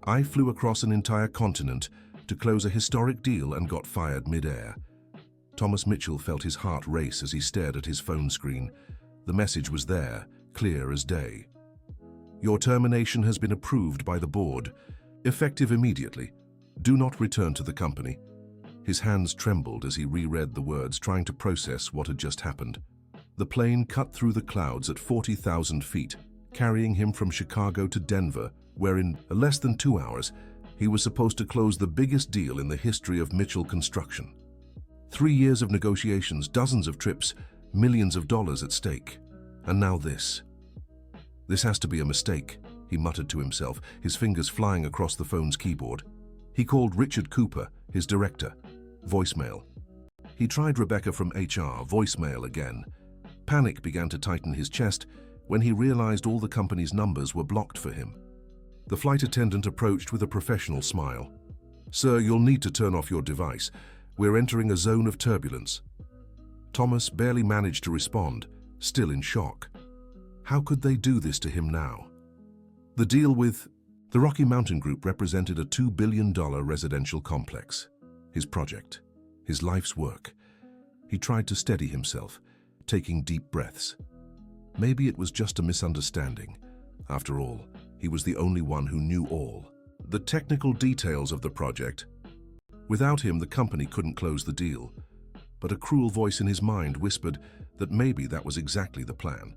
I flew across an entire continent to close a historic deal and got fired mid-air. Thomas Mitchell felt his heart race as he stared at his phone screen. The message was there, clear as day. Your termination has been approved by the board, effective immediately. Do not return to the company. His hands trembled as he reread the words, trying to process what had just happened. The plane cut through the clouds at 40,000 feet, carrying him from Chicago to Denver, where in less than 2 hours, he was supposed to close the biggest deal in the history of Mitchell Construction. 3 years of negotiations, dozens of trips, millions of dollars at stake. And now this. This has to be a mistake, he muttered to himself, his fingers flying across the phone's keyboard. He called Richard Cooper, his director. Voicemail. He tried Rebecca from HR, voicemail again. Panic began to tighten his chest when he realized all the company's numbers were blocked for him. The flight attendant approached with a professional smile. Sir, you'll need to turn off your device. We're entering a zone of turbulence. Thomas barely managed to respond, still in shock. How could they do this to him now? The deal with the Rocky Mountain Group represented a $2 billion residential complex. His project, his life's work. He tried to steady himself, taking deep breaths. Maybe it was just a misunderstanding. After all, he was the only one who knew all. The technical details of the project. Without him, the company couldn't close the deal. But a cruel voice in his mind whispered that maybe that was exactly the plan.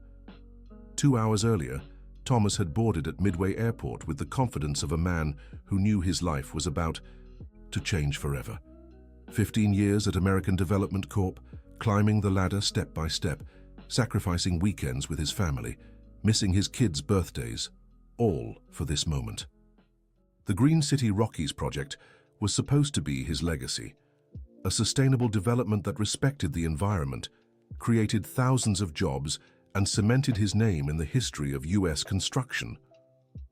2 hours earlier, Thomas had boarded at Midway Airport with the confidence of a man who knew his life was about to change forever. 15 years at American Development Corp., climbing the ladder step by step, sacrificing weekends with his family, missing his kids' birthdays, all for this moment. The Green City Rockies project was supposed to be his legacy, a sustainable development that respected the environment, created thousands of jobs, and cemented his name in the history of U.S. construction.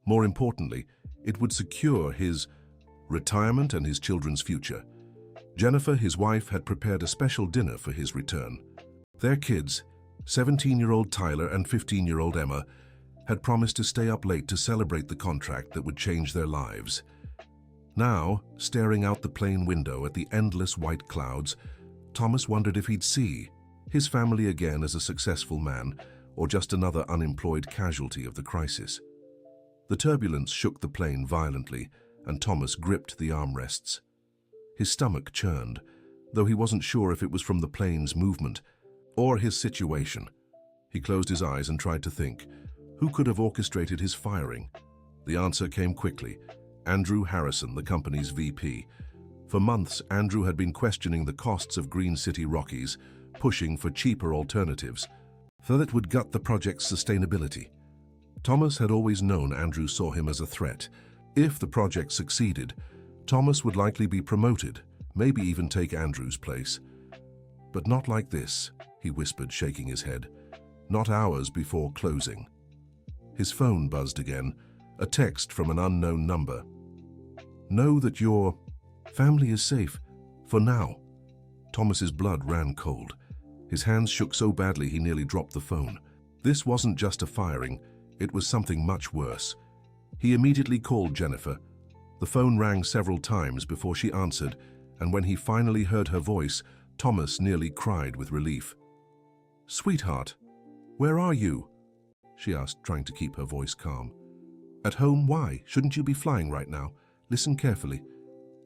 More importantly, it would secure his retirement and his children's future. Jennifer, his wife, had prepared a special dinner for his return. Their kids, 17-year-old Tyler and 15-year-old Emma, had promised to stay up late to celebrate the contract that would change their lives. Now, staring out the plane window at the endless white clouds, Thomas wondered if he'd see his family again as a successful man or just another unemployed casualty of the crisis. The turbulence shook the plane violently, and Thomas gripped the armrests. His stomach churned, though he wasn't sure if it was from the plane's movement or his situation. He closed his eyes and tried to think, who could have orchestrated his firing? The answer came quickly. Andrew Harrison, the company's VP. For months, Andrew had been questioning the costs of Green City Rockies, pushing for cheaper alternatives, for that would gut the project's sustainability. Thomas had always known Andrew saw him as a threat. If the project succeeded, Thomas would likely be promoted, maybe even take Andrew's place. But not like this, he whispered, shaking his head. Not hours before closing. His phone buzzed again, a text from an unknown number. Know that your family is safe, for now. Thomas's blood ran cold. His hands shook so badly he nearly dropped the phone. This wasn't just a firing, it was something much worse. He immediately called Jennifer. The phone rang several times before she answered, and when he finally heard her voice, Thomas nearly cried with relief. Sweetheart, where are you? She asked, trying to keep her voice calm. At home? Why? Shouldn't you be flying right now? Listen carefully.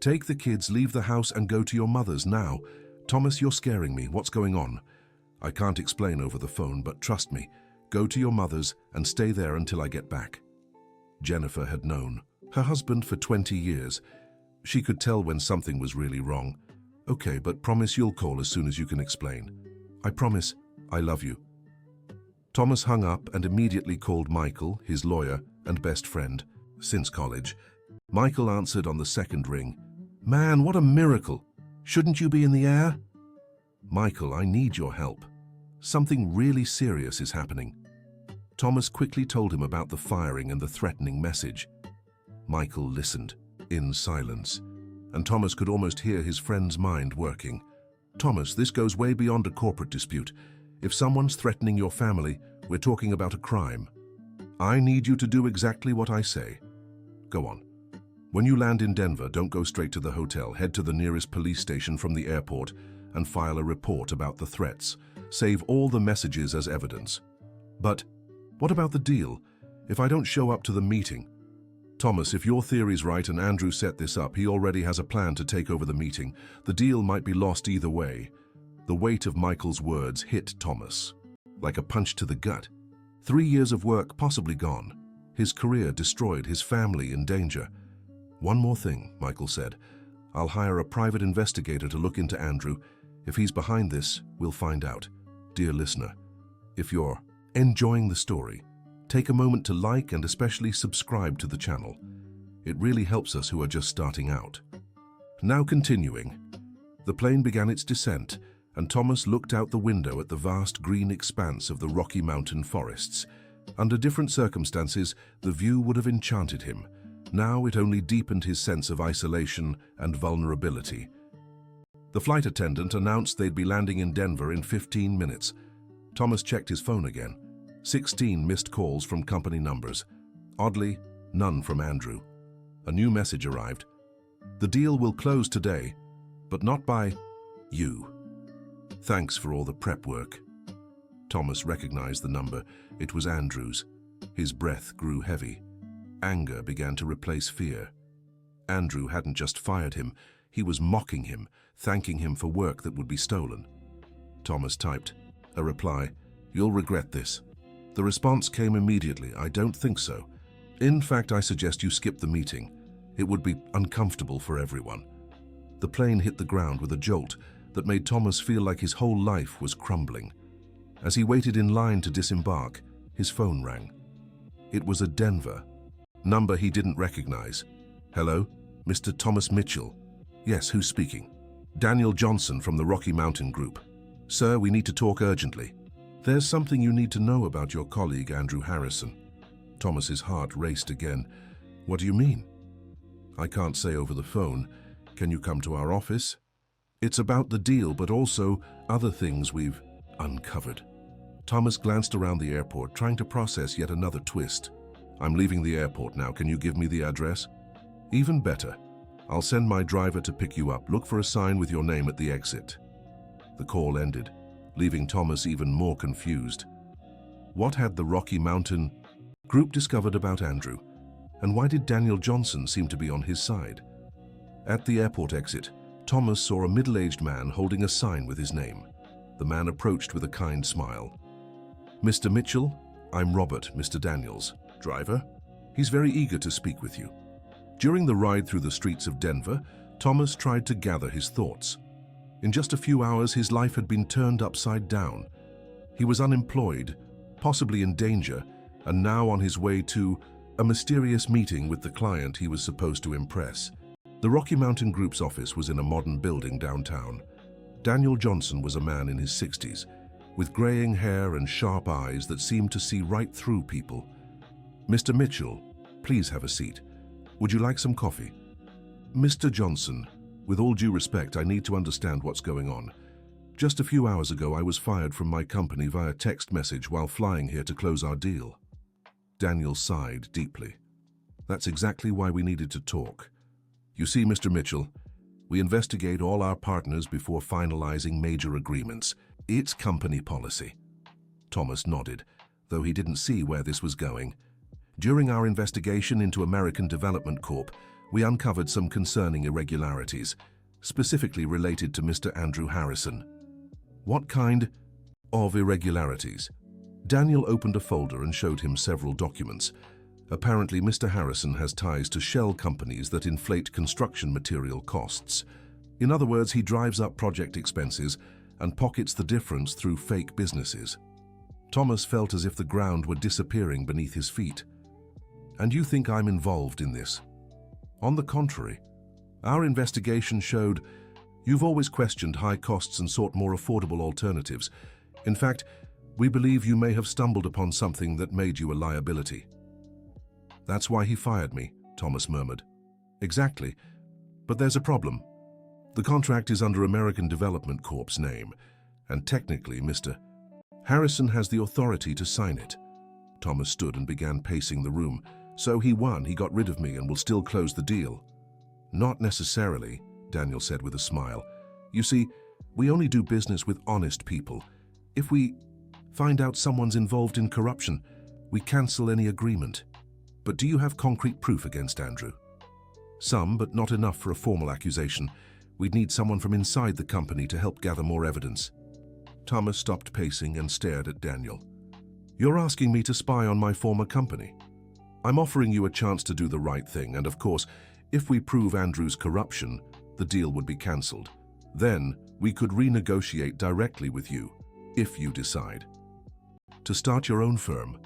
Take the kids, leave the house, and go to your mother's now. Thomas, you're scaring me. What's going on? I can't explain over the phone, but trust me. Go to your mother's and stay there until I get back. Jennifer had known. Her husband for 20 years. She could tell when something was really wrong. Okay, but promise you'll call as soon as you can explain. I promise. I love you. Thomas hung up and immediately called Michael, his lawyer and best friend since college. Michael answered on the second ring. Man, what a miracle! Shouldn't you be in the air? Michael, I need your help. Something really serious is happening. Thomas quickly told him about the firing and the threatening message. Michael listened, in silence, and Thomas could almost hear his friend's mind working. Thomas, this goes way beyond a corporate dispute. If someone's threatening your family, we're talking about a crime. I need you to do exactly what I say. Go on. When you land in Denver, don't go straight to the hotel. Head to the nearest police station from the airport and file a report about the threats. Save all the messages as evidence. But what about the deal? If I don't show up to the meeting? Thomas, if your theory's right and Andrew set this up, he already has a plan to take over the meeting. The deal might be lost either way. The weight of Michael's words hit Thomas like a punch to the gut. 3 years of work possibly gone. His career destroyed, his family in danger. One more thing, Michael said. I'll hire a private investigator to look into Andrew. If he's behind this, we'll find out. Dear listener, if you're enjoying the story, take a moment to like and especially subscribe to the channel. It really helps us who are just starting out. Now continuing. The plane began its descent, and Thomas looked out the window at the vast green expanse of the Rocky Mountain forests. Under different circumstances, the view would have enchanted him. Now it only deepened his sense of isolation and vulnerability. The flight attendant announced they'd be landing in Denver in 15 minutes. Thomas checked his phone again. 16 missed calls from company numbers. Oddly, none from Andrew. A new message arrived. The deal will close today, but not by you. Thanks for all the prep work. Thomas recognized the number. It was Andrew's. His breath grew heavy. Anger began to replace fear. Andrew hadn't just fired him, he was mocking him, thanking him for work that would be stolen. Thomas typed a reply, "You'll regret this." The response came immediately, "I don't think so. In fact, I suggest you skip the meeting. It would be uncomfortable for everyone." The plane hit the ground with a jolt that made Thomas feel like his whole life was crumbling. As he waited in line to disembark, his phone rang. It was a Denver number he didn't recognize. "Hello, Mr. Thomas Mitchell." "Yes, who's speaking?" "Daniel Johnson from the Rocky Mountain Group." "Sir, we need to talk urgently." "There's something you need to know about your colleague, Andrew Harrison." Thomas's heart raced again. "What do you mean?" "I can't say over the phone. Can you come to our office?" "It's about the deal, but also other things we've uncovered." Thomas glanced around the airport, trying to process yet another twist. "I'm leaving the airport now. Can you give me the address?" "Even better. I'll send my driver to pick you up. Look for a sign with your name at the exit." The call ended, leaving Thomas even more confused. What had the Rocky Mountain Group discovered about Andrew? And why did Daniel Johnson seem to be on his side? At the airport exit, Thomas saw a middle-aged man holding a sign with his name. The man approached with a kind smile. "Mr. Mitchell, I'm Robert, Mr. Daniels. Driver? He's very eager to speak with you." During the ride through the streets of Denver, Thomas tried to gather his thoughts. In just a few hours, his life had been turned upside down. He was unemployed, possibly in danger, and now on his way to a mysterious meeting with the client he was supposed to impress. The Rocky Mountain Group's office was in a modern building downtown. Daniel Johnson was a man in his 60s, with graying hair and sharp eyes that seemed to see right through people. "Mr. Mitchell, please have a seat. Would you like some coffee?" "Mr. Johnson, with all due respect, I need to understand what's going on. Just a few hours ago, I was fired from my company via text message while flying here to close our deal." Daniel sighed deeply. "That's exactly why we needed to talk. You see, Mr. Mitchell, we investigate all our partners before finalizing major agreements. It's company policy." Thomas nodded, though he didn't see where this was going. "During our investigation into American Development Corp., we uncovered some concerning irregularities, specifically related to Mr. Andrew Harrison." "What kind of irregularities?" Daniel opened a folder and showed him several documents. Apparently, Mr. Harrison has ties to shell companies that inflate construction material costs. In other words, he drives up project expenses and pockets the difference through fake businesses. Thomas felt as if the ground were disappearing beneath his feet. "And you think I'm involved in this?" "On the contrary. Our investigation showed you've always questioned high costs and sought more affordable alternatives. In fact, we believe you may have stumbled upon something that made you a liability." "That's why he fired me," Thomas murmured. "Exactly. But there's a problem. The contract is under American Development Corp's name, and technically Mr. Harrison has the authority to sign it." Thomas stood and began pacing the room, So he won, he got rid of me and will still close the deal. Not necessarily, Daniel said with a smile. You see, we only do business with honest people. If we find out someone's involved in corruption, we cancel any agreement. But do you have concrete proof against Andrew? Some, but not enough for a formal accusation. We'd need someone from inside the company to help gather more evidence. Thomas stopped pacing and stared at Daniel. You're asking me to spy on my former company? I'm offering you a chance to do the right thing, and of course, if we prove Andrew's corruption, the deal would be cancelled. Then, we could renegotiate directly with you, if you decide to start your own firm.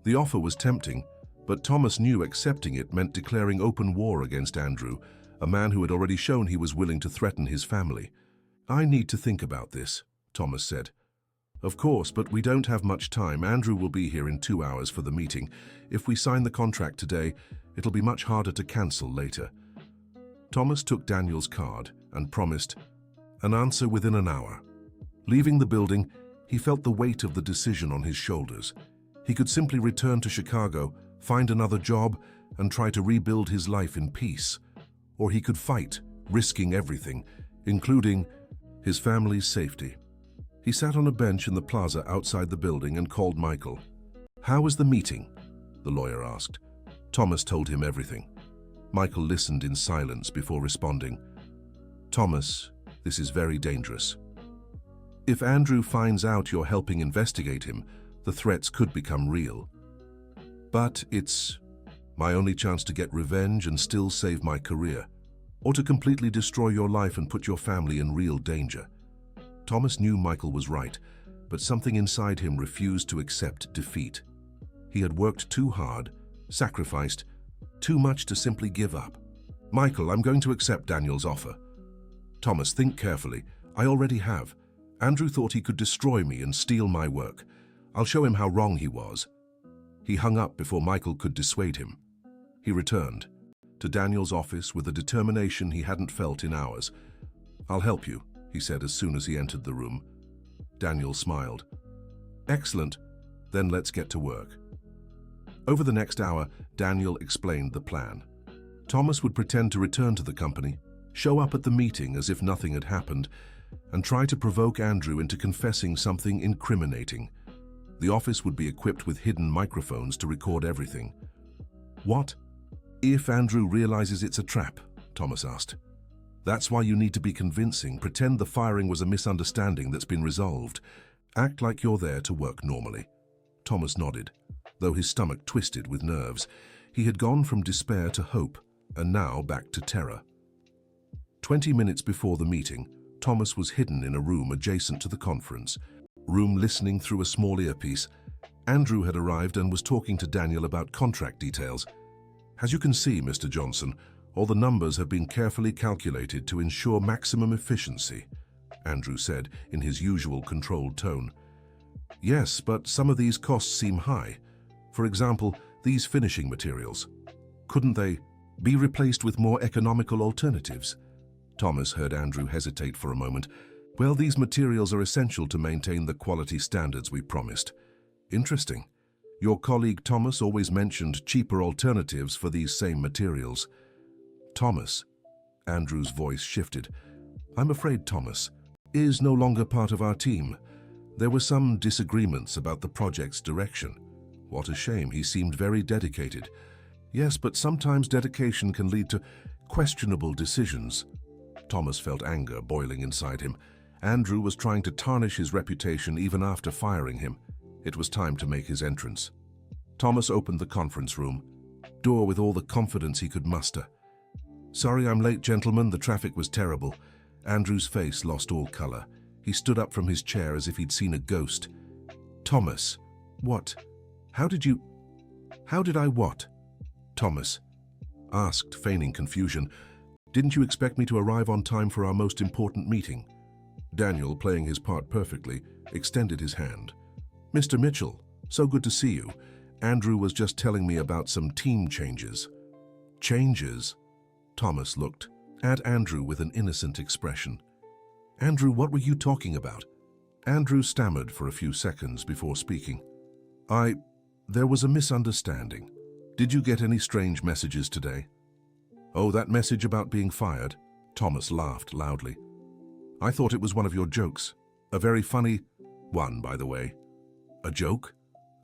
The offer was tempting, but Thomas knew accepting it meant declaring open war against Andrew, a man who had already shown he was willing to threaten his family. I need to think about this, Thomas said. Of course, but we don't have much time. Andrew will be here in 2 hours for the meeting. If we sign the contract today, it'll be much harder to cancel later. Thomas took Daniel's card and promised an answer within an hour. Leaving the building, he felt the weight of the decision on his shoulders. He could simply return to Chicago, find another job, and try to rebuild his life in peace. Or he could fight, risking everything, including his family's safety. He sat on a bench in the plaza outside the building and called Michael. How was the meeting? The lawyer asked. Thomas told him everything. Michael listened in silence before responding. Thomas, this is very dangerous. If Andrew finds out you're helping investigate him, the threats could become real. But it's my only chance to get revenge and still save my career, or to completely destroy your life and put your family in real danger. Thomas knew Michael was right, but something inside him refused to accept defeat. He had worked too hard, sacrificed too much to simply give up. Michael, I'm going to accept Daniel's offer. Thomas, think carefully. I already have. Andrew thought he could destroy me and steal my work. I'll show him how wrong he was. He hung up before Michael could dissuade him. He returned to Daniel's office with a determination he hadn't felt in hours. I'll help you, he said as soon as he entered the room. Daniel smiled. Excellent, then let's get to work. Over the next hour, Daniel explained the plan. Thomas would pretend to return to the company, show up at the meeting as if nothing had happened, and try to provoke Andrew into confessing something incriminating. The office would be equipped with hidden microphones to record everything. What if Andrew realizes it's a trap? Thomas asked. That's why you need to be convincing. Pretend the firing was a misunderstanding that's been resolved. Act like you're there to work normally. Thomas nodded, though his stomach twisted with nerves. He had gone from despair to hope, and now back to terror. 20 minutes before the meeting, Thomas was hidden in a room adjacent to the conference room listening through a small earpiece. Andrew had arrived and was talking to Daniel about contract details. As you can see, Mr. Johnson, all the numbers have been carefully calculated to ensure maximum efficiency, Andrew said in his usual controlled tone. Yes, but some of these costs seem high. For example, these finishing materials. Couldn't they be replaced with more economical alternatives? Thomas heard Andrew hesitate for a moment. Well, these materials are essential to maintain the quality standards we promised. Interesting. Your colleague Thomas always mentioned cheaper alternatives for these same materials. Thomas, Andrew's voice shifted. I'm afraid Thomas is no longer part of our team. There were some disagreements about the project's direction. What a shame, he seemed very dedicated. Yes, but sometimes dedication can lead to questionable decisions. Thomas felt anger boiling inside him. Andrew was trying to tarnish his reputation even after firing him. It was time to make his entrance. Thomas opened the conference room door with all the confidence he could muster. Sorry I'm late, gentlemen. The traffic was terrible. Andrew's face lost all color. He stood up from his chair as if he'd seen a ghost. Thomas, what? How did I what? Thomas asked, feigning confusion. Didn't you expect me to arrive on time for our most important meeting? Daniel, playing his part perfectly, extended his hand. Mr. Mitchell, so good to see you. Andrew was just telling me about some team changes. Changes? Thomas looked at Andrew with an innocent expression. Andrew, what were you talking about? Andrew stammered for a few seconds before speaking. There was a misunderstanding. Did you get any strange messages today? Oh, that message about being fired? Thomas laughed loudly. I thought it was one of your jokes. A very funny one, by the way. A joke?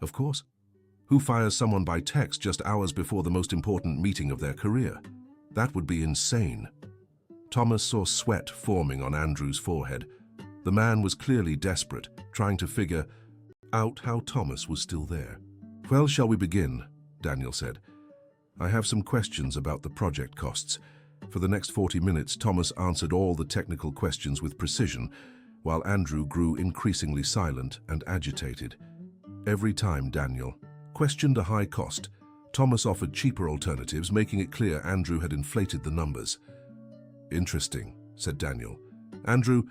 Of course. Who fires someone by text just hours before the most important meeting of their career? That would be insane. Thomas saw sweat forming on Andrew's forehead. The man was clearly desperate, trying to figure out how Thomas was still there. Well, shall we begin? Daniel said. I have some questions about the project costs. For the next 40 minutes, Thomas answered all the technical questions with precision, while Andrew grew increasingly silent and agitated. Every time Daniel questioned a high cost, Thomas offered cheaper alternatives, making it clear Andrew had inflated the numbers. Interesting, said Daniel. Andrew,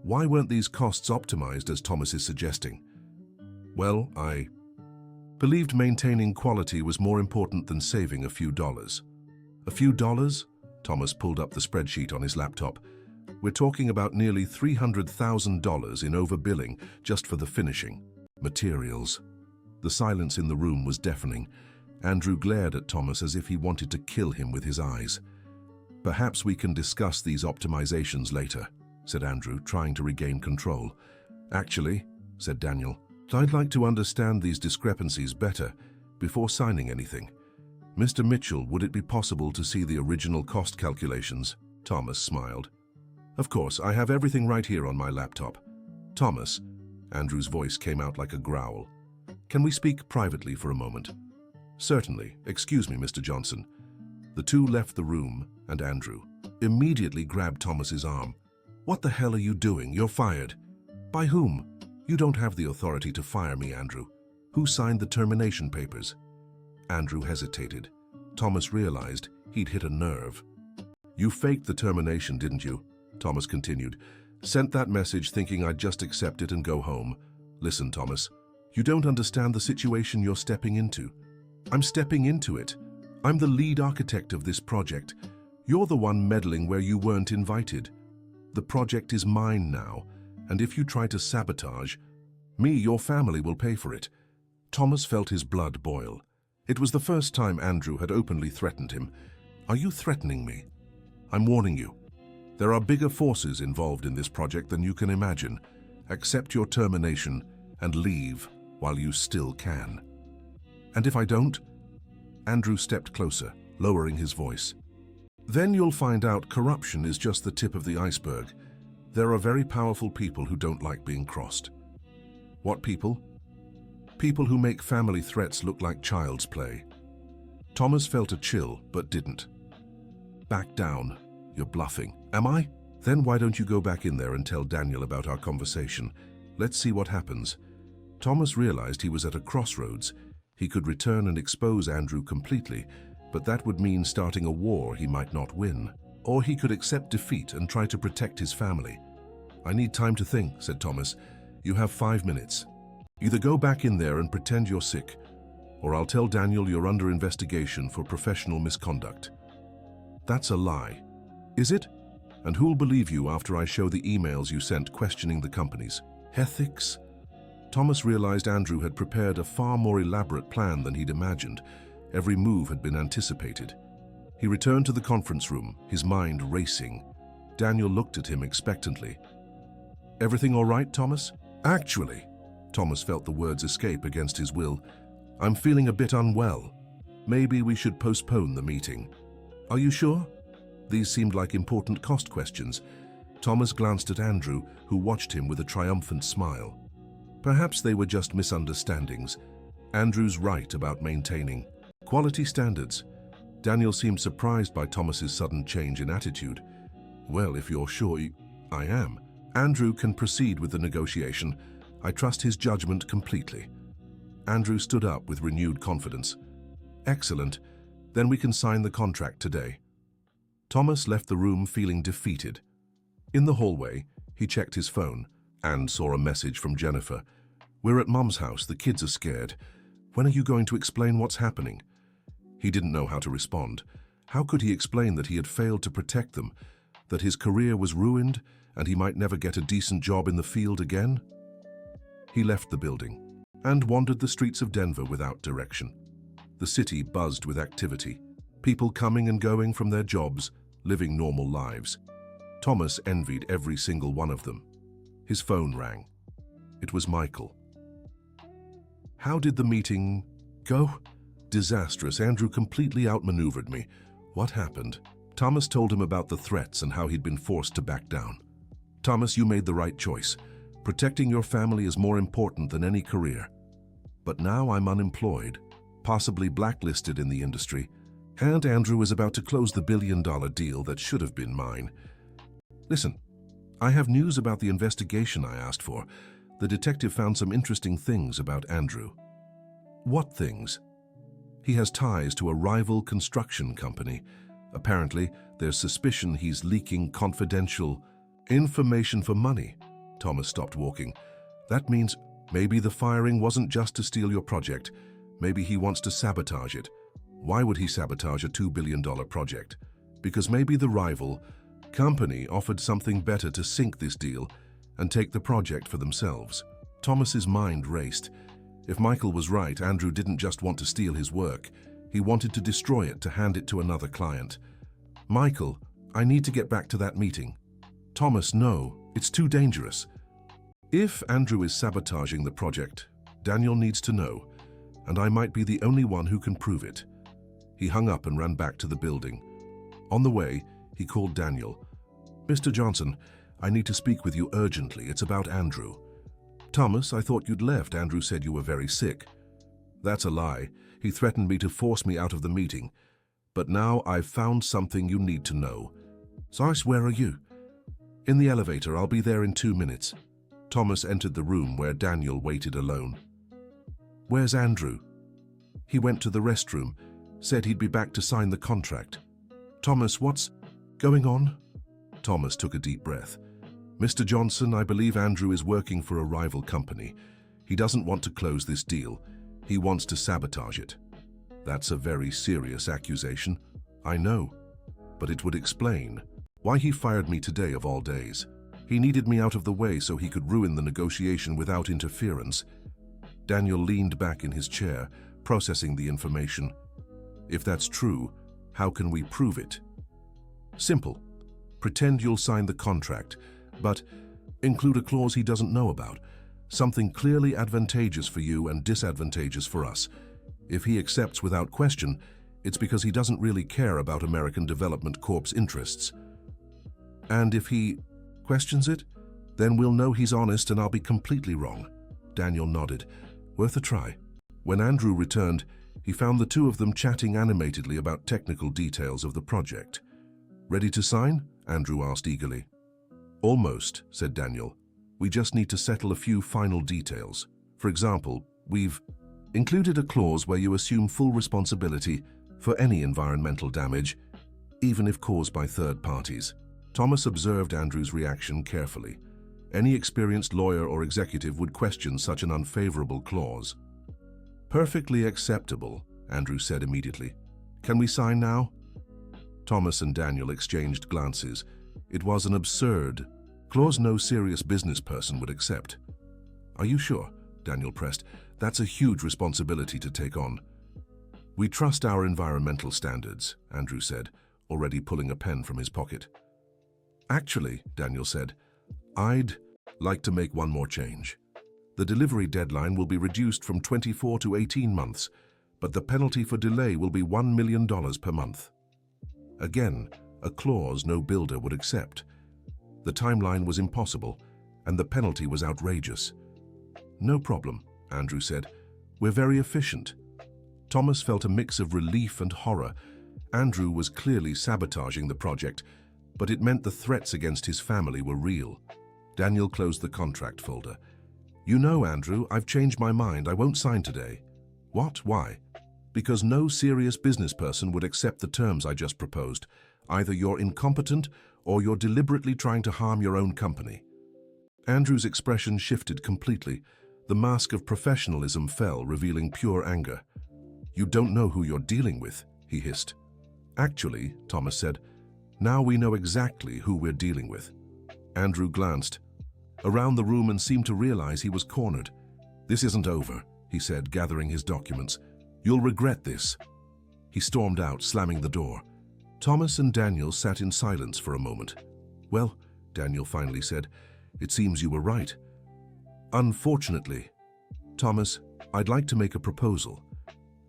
why weren't these costs optimized as Thomas is suggesting? Well, I believed maintaining quality was more important than saving a few dollars. A few dollars? Thomas pulled up the spreadsheet on his laptop. We're talking about nearly $300,000 in overbilling just for the finishing materials. The silence in the room was deafening. Andrew glared at Thomas as if he wanted to kill him with his eyes. Perhaps we can discuss these optimizations later, said Andrew, trying to regain control. Actually, said Daniel, I'd like to understand these discrepancies better before signing anything. Mr. Mitchell, would it be possible to see the original cost calculations? Thomas smiled. Of course, I have everything right here on my laptop. Thomas, Andrew's voice came out like a growl. Can we speak privately for a moment? Certainly. Excuse me, Mr. Johnson. The two left the room, and Andrew immediately grabbed Thomas's arm. What the hell are you doing? You're fired. By whom? You don't have the authority to fire me, Andrew. Who signed the termination papers? Andrew hesitated. Thomas realized he'd hit a nerve. You faked the termination, didn't you? Thomas continued. Sent that message thinking I'd just accept it and go home. Listen, Thomas, you don't understand the situation you're stepping into. I'm stepping into it. I'm the lead architect of this project. You're the one meddling where you weren't invited. The project is mine now, and if you try to sabotage, me, your family will pay for it. Thomas felt his blood boil. It was the first time Andrew had openly threatened him. Are you threatening me? I'm warning you. There are bigger forces involved in this project than you can imagine. Accept your termination and leave while you still can. And if I don't? Andrew stepped closer, lowering his voice. Then you'll find out corruption is just the tip of the iceberg. There are very powerful people who don't like being crossed. What people? People who make family threats look like child's play. Thomas felt a chill, but didn't. Back down. You're bluffing. Am I? Then why don't you go back in there and tell Daniel about our conversation? Let's see what happens. Thomas realized he was at a crossroads. He could return and expose Andrew completely, but that would mean starting a war he might not win. Or he could accept defeat and try to protect his family. I need time to think, said Thomas. You have 5 minutes. Either go back in there and pretend you're sick, or I'll tell Daniel you're under investigation for professional misconduct. That's a lie. Is it? And who'll believe you after I show the emails you sent questioning the companies? Ethics? Thomas realized Andrew had prepared a far more elaborate plan than he'd imagined. Every move had been anticipated. He returned to the conference room, his mind racing. Daniel looked at him expectantly. Everything all right, Thomas? Actually, Thomas felt the words escape against his will. I'm feeling a bit unwell. Maybe we should postpone the meeting. Are you sure? These seemed like important cost questions. Thomas glanced at Andrew, who watched him with a triumphant smile. Perhaps they were just misunderstandings. Andrew's right about maintaining quality standards. Daniel seemed surprised by Thomas's sudden change in attitude. Well, if you're sure, I am. Andrew can proceed with the negotiation. I trust his judgment completely. Andrew stood up with renewed confidence. Excellent. Then we can sign the contract today. Thomas left the room feeling defeated. In the hallway, he checked his phone and saw a message from Jennifer. We're at Mum's house. The kids are scared. When are you going to explain what's happening? He didn't know how to respond. How could he explain that he had failed to protect them, that his career was ruined, and he might never get a decent job in the field again? He left the building and wandered the streets of Denver without direction. The city buzzed with activity, people coming and going from their jobs, living normal lives. Thomas envied every single one of them. His phone rang. It was Michael. "How did the meeting go?" "Disastrous. Andrew completely outmaneuvered me." "What happened?" Thomas told him about the threats and how he'd been forced to back down. "Thomas, you made the right choice. Protecting your family is more important than any career. But now I'm unemployed, possibly blacklisted in the industry, and Andrew is about to close the billion-dollar deal that should have been mine. Listen, I have news about the investigation I asked for. The detective found some interesting things about Andrew." "What things?" "He has ties to a rival construction company. Apparently, there's suspicion he's leaking confidential information for money." Thomas stopped walking. "That means maybe the firing wasn't just to steal your project. Maybe he wants to sabotage it." "Why would he sabotage a $2 billion project?" "Because maybe the rival company offered something better to sink this deal and take the project for themselves." Thomas's mind raced. If Michael was right, Andrew didn't just want to steal his work. He wanted to destroy it to hand it to another client. "Michael, I need to get back to that meeting." "Thomas, no, it's too dangerous." "If Andrew is sabotaging the project, Daniel needs to know, and I might be the only one who can prove it." He hung up and ran back to the building. On the way, he called Daniel. "Mr. Johnson, I need to speak with you urgently. It's about Andrew." "Thomas, I thought you'd left. Andrew said you were very sick." "That's a lie. He threatened me to force me out of the meeting. But now I've found something you need to know." "Sarge, where are you?" "In the elevator. I'll be there in 2 minutes." Thomas entered the room where Daniel waited alone. "Where's Andrew?" "He went to the restroom. Said he'd be back to sign the contract." "Thomas, what's going on?" Thomas took a deep breath. "Mr. Johnson, I believe Andrew is working for a rival company. He doesn't want to close this deal. He wants to sabotage it." "That's a very serious accusation." "I know, but it would explain why he fired me today of all days. He needed me out of the way so he could ruin the negotiation without interference." Daniel leaned back in his chair, processing the information. "If that's true, how can we prove it?" "Simple. Pretend you'll sign the contract, but include a clause he doesn't know about, something clearly advantageous for you and disadvantageous for us. If he accepts without question, it's because he doesn't really care about American Development Corp's interests. And if he questions it, then we'll know he's honest and I'll be completely wrong." Daniel nodded. "Worth a try." When Andrew returned, he found the two of them chatting animatedly about technical details of the project. "Ready to sign?" Andrew asked eagerly. "Almost," said Daniel. "We just need to settle a few final details. For example, we've included a clause where you assume full responsibility for any environmental damage, even if caused by third parties." Thomas observed Andrew's reaction carefully. Any experienced lawyer or executive would question such an unfavorable clause. "Perfectly acceptable," Andrew said immediately. "Can we sign now?" Thomas and Daniel exchanged glances. It was an absurd clause no serious business person would accept. "Are you sure?" Daniel pressed. "That's a huge responsibility to take on." "We trust our environmental standards," Andrew said, already pulling a pen from his pocket. "Actually," Daniel said, "I'd like to make one more change. The delivery deadline will be reduced from 24 to 18 months, but the penalty for delay will be $1 million per month." Again, a clause no builder would accept. The timeline was impossible, and the penalty was outrageous. "No problem," Andrew said. "We're very efficient." Thomas felt a mix of relief and horror. Andrew was clearly sabotaging the project, but it meant the threats against his family were real. Daniel closed the contract folder. "You know, Andrew, I've changed my mind. I won't sign today." "What? Why?" "Because no serious business person would accept the terms I just proposed. Either you're incompetent or you're deliberately trying to harm your own company." Andrew's expression shifted completely. The mask of professionalism fell, revealing pure anger. "You don't know who you're dealing with," he hissed. "Actually," Thomas said, "now we know exactly who we're dealing with." Andrew glanced around the room and seemed to realize he was cornered. "This isn't over," he said, gathering his documents. You'll regret this." He stormed out, slamming the door. Thomas and Daniel sat in silence for a moment. "Well," Daniel finally said, "it seems you were right." "Unfortunately." "Thomas, I'd like to make a proposal.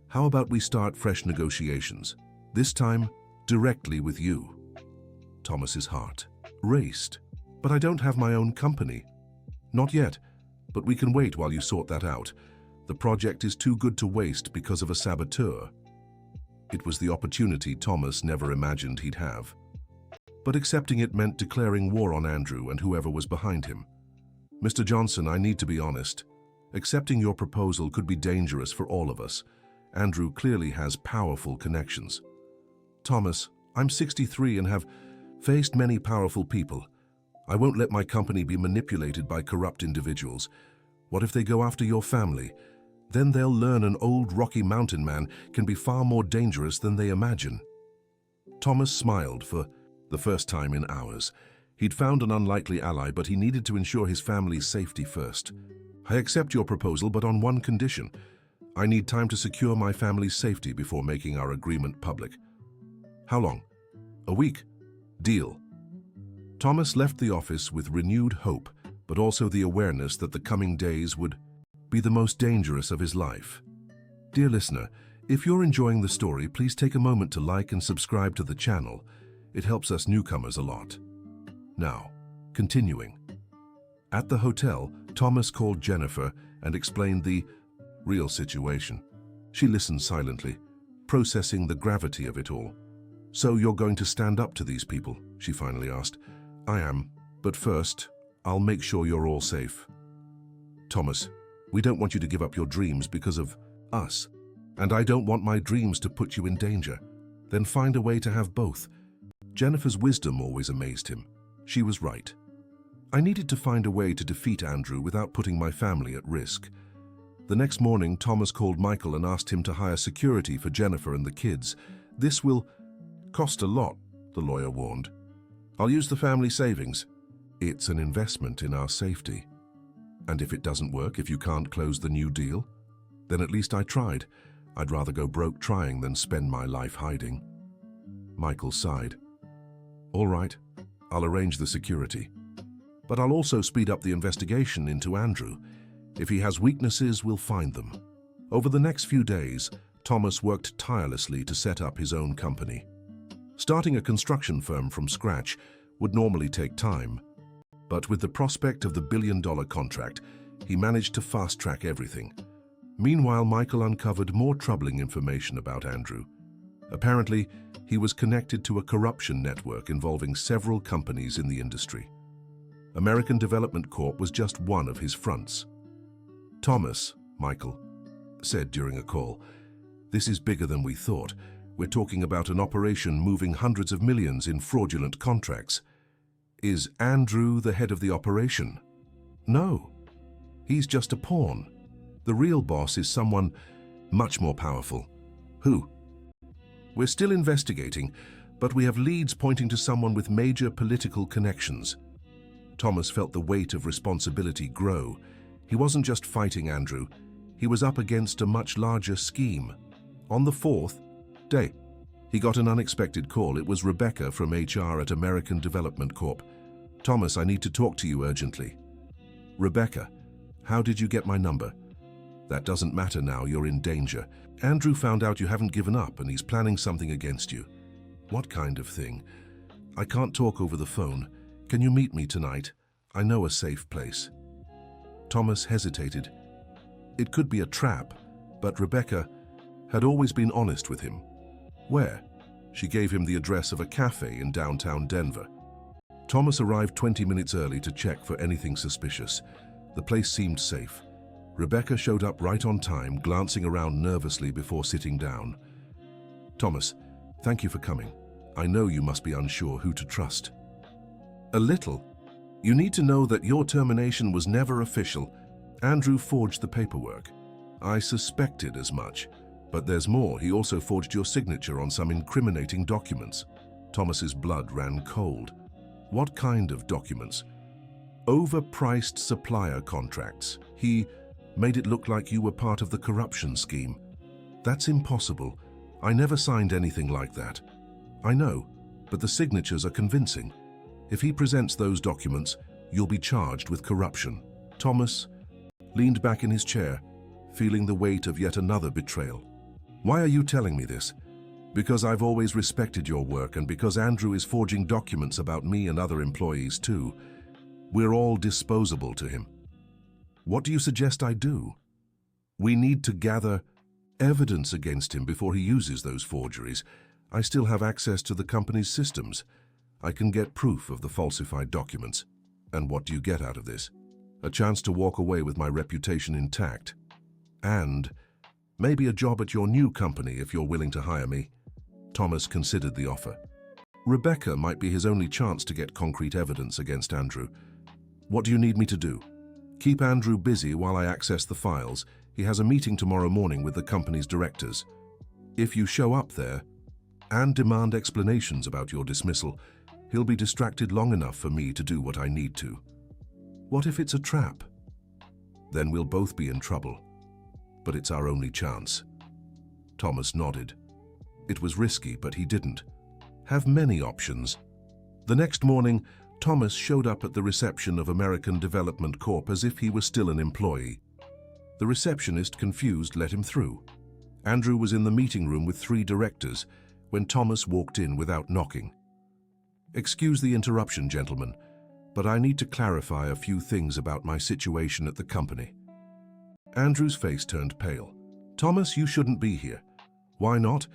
How about we start fresh negotiations? This time, directly with you." Thomas's heart raced. "But I don't have my own company." "Not yet, but we can wait while you sort that out. The project is too good to waste because of a saboteur." It was the opportunity Thomas never imagined he'd have. But accepting it meant declaring war on Andrew and whoever was behind him. "Mr. Johnson, I need to be honest. Accepting your proposal could be dangerous for all of us. Andrew clearly has powerful connections." "Thomas, I'm 63 and have faced many powerful people. I won't let my company be manipulated by corrupt individuals. What if they go after your family? Then they'll learn an old Rocky Mountain man can be far more dangerous than they imagine." Thomas smiled for the first time in hours. He'd found an unlikely ally, but he needed to ensure his family's safety first. "I accept your proposal, but on one condition. I need time to secure my family's safety before making our agreement public." "How long?" "A week." "Deal." Thomas left the office with renewed hope, but also the awareness that the coming days would be the most dangerous of his life. Dear listener, if you're enjoying the story, please take a moment to like and subscribe to the channel. It helps us newcomers a lot. Now, continuing. At the hotel, Thomas called Jennifer and explained the real situation. She listened silently, processing the gravity of it all. "So you're going to stand up to these people?" she finally asked. "I am, but first, I'll make sure you're all safe." "Thomas, we don't want you to give up your dreams because of us, and I don't want my dreams to put you in danger. Then find a way to have both." Jennifer's wisdom always amazed him. She was right. "I needed to find a way to defeat Andrew without putting my family at risk." The next morning, Thomas called Michael and asked him to hire security for Jennifer and the kids. "This will cost a lot," the lawyer warned. "I'll use the family savings." "It's an investment in our safety. And if it doesn't work, if you can't close the new deal, then at least I tried. I'd rather go broke trying than spend my life hiding." Michael sighed. "All right, I'll arrange the security. But I'll also speed up the investigation into Andrew. If he has weaknesses, we'll find them." Over the next few days, Thomas worked tirelessly to set up his own company. Starting a construction firm from scratch would normally take time, but with the prospect of the billion-dollar contract, he managed to fast-track everything. Meanwhile, Michael uncovered more troubling information about Andrew. Apparently, he was connected to a corruption network involving several companies in the industry. American Development Corp was just one of his fronts. "Thomas," Michael said during a call, "this is bigger than we thought. We're talking about an operation moving hundreds of millions in fraudulent contracts. Is Andrew the head of the operation?" "No. He's just a pawn. The real boss is someone much more powerful." "Who?" "We're still investigating, but we have leads pointing to someone with major political connections." Thomas felt the weight of responsibility grow. He wasn't just fighting Andrew. He was up against a much larger scheme. On the fourth day, he got an unexpected call. It was Rebecca from HR at American Development Corp. "Thomas, I need to talk to you urgently." "Rebecca, how did you get my number?" "That doesn't matter now, you're in danger. Andrew found out you haven't given up and he's planning something against you." "What kind of thing?" "I can't talk over the phone. Can you meet me tonight? I know a safe place." Thomas hesitated. It could be a trap, but Rebecca had always been honest with him. "Where?" She gave him the address of a cafe in downtown Denver. Thomas arrived 20 minutes early to check for anything suspicious. The place seemed safe. Rebecca showed up right on time, glancing around nervously before sitting down. "Thomas, thank you for coming. I know you must be unsure who to trust." "A little. You need to know that your termination was never official. Andrew forged the paperwork. I suspected as much. But there's more. He also forged your signature on some incriminating documents." Thomas's blood ran cold. "What kind of documents?" "Overpriced supplier contracts. He made it look like you were part of the corruption scheme." That's impossible. I never signed anything like that. I know, but the signatures are convincing. If he presents those documents, you'll be charged with corruption. Thomas leaned back in his chair, feeling the weight of yet another betrayal. Why are you telling me this? Because I've always respected your work, and because Andrew is forging documents about me and other employees too. We're all disposable to him. What do you suggest I do? We need to gather evidence against him before he uses those forgeries. I still have access to the company's systems. I can get proof of the falsified documents. And what do you get out of this? A chance to walk away with my reputation intact. And maybe a job at your new company if you're willing to hire me. Thomas considered the offer. Rebecca might be his only chance to get concrete evidence against Andrew. What do you need me to do? Keep Andrew busy while I access the files. He has a meeting tomorrow morning with the company's directors. If you show up there and demand explanations about your dismissal, he'll be distracted long enough for me to do what I need to. What if it's a trap? Then we'll both be in trouble. But it's our only chance. Thomas nodded. It was risky, but he didn't have many options. The next morning, Thomas showed up at the reception of American Development Corp as if he was still an employee. The receptionist, confused, let him through. Andrew was in the meeting room with 3 directors when Thomas walked in without knocking. Excuse the interruption, gentlemen, but I need to clarify a few things about my situation at the company. Andrew's face turned pale. Thomas, you shouldn't be here. Why not?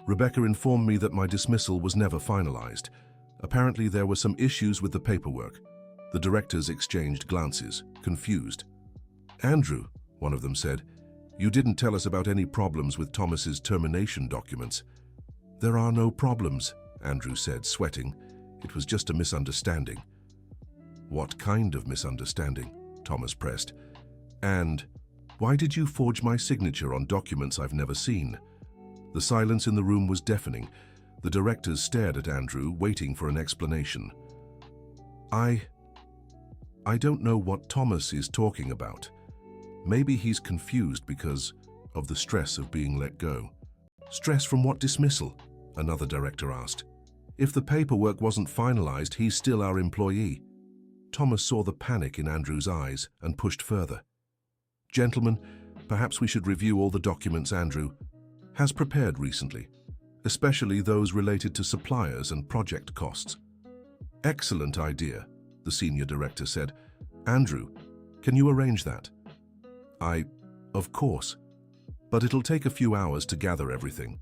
Rebecca informed me that my dismissal was never finalized. Apparently there were some issues with the paperwork. The directors exchanged glances, confused. Andrew, one of them said, you didn't tell us about any problems with Thomas's termination documents. There are no problems, Andrew said, sweating. It was just a misunderstanding. What kind of misunderstanding? Thomas pressed. And why did you forge my signature on documents I've never seen? The silence in the room was deafening. The directors stared at Andrew, waiting for an explanation. I don't know what Thomas is talking about. Maybe he's confused because of the stress of being let go. Stress from what dismissal? Another director asked. If the paperwork wasn't finalized, he's still our employee. Thomas saw the panic in Andrew's eyes and pushed further. Gentlemen, perhaps we should review all the documents Andrew has prepared recently, especially those related to suppliers and project costs. Excellent idea, the senior director said. Andrew, can you arrange that? Of course, but it'll take a few hours to gather everything.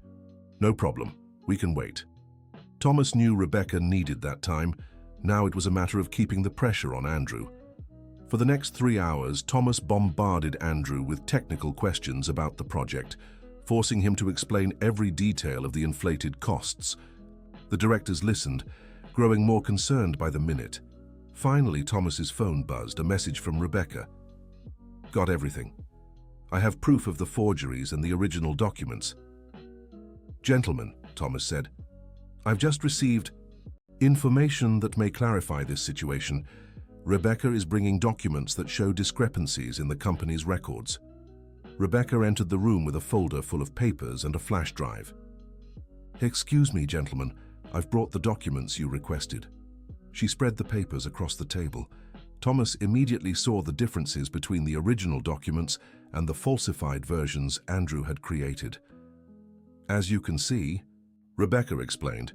No problem, we can wait. Thomas knew Rebecca needed that time. Now it was a matter of keeping the pressure on Andrew. For the next 3 hours, Thomas bombarded Andrew with technical questions about the project, forcing him to explain every detail of the inflated costs. The directors listened, growing more concerned by the minute. Finally, Thomas's phone buzzed, a message from Rebecca. Got everything. I have proof of the forgeries and the original documents. Gentlemen, Thomas said, I've just received information that may clarify this situation. Rebecca is bringing documents that show discrepancies in the company's records. Rebecca entered the room with a folder full of papers and a flash drive. Excuse me, gentlemen, I've brought the documents you requested. She spread the papers across the table. Thomas immediately saw the differences between the original documents and the falsified versions Andrew had created. As you can see, Rebecca explained,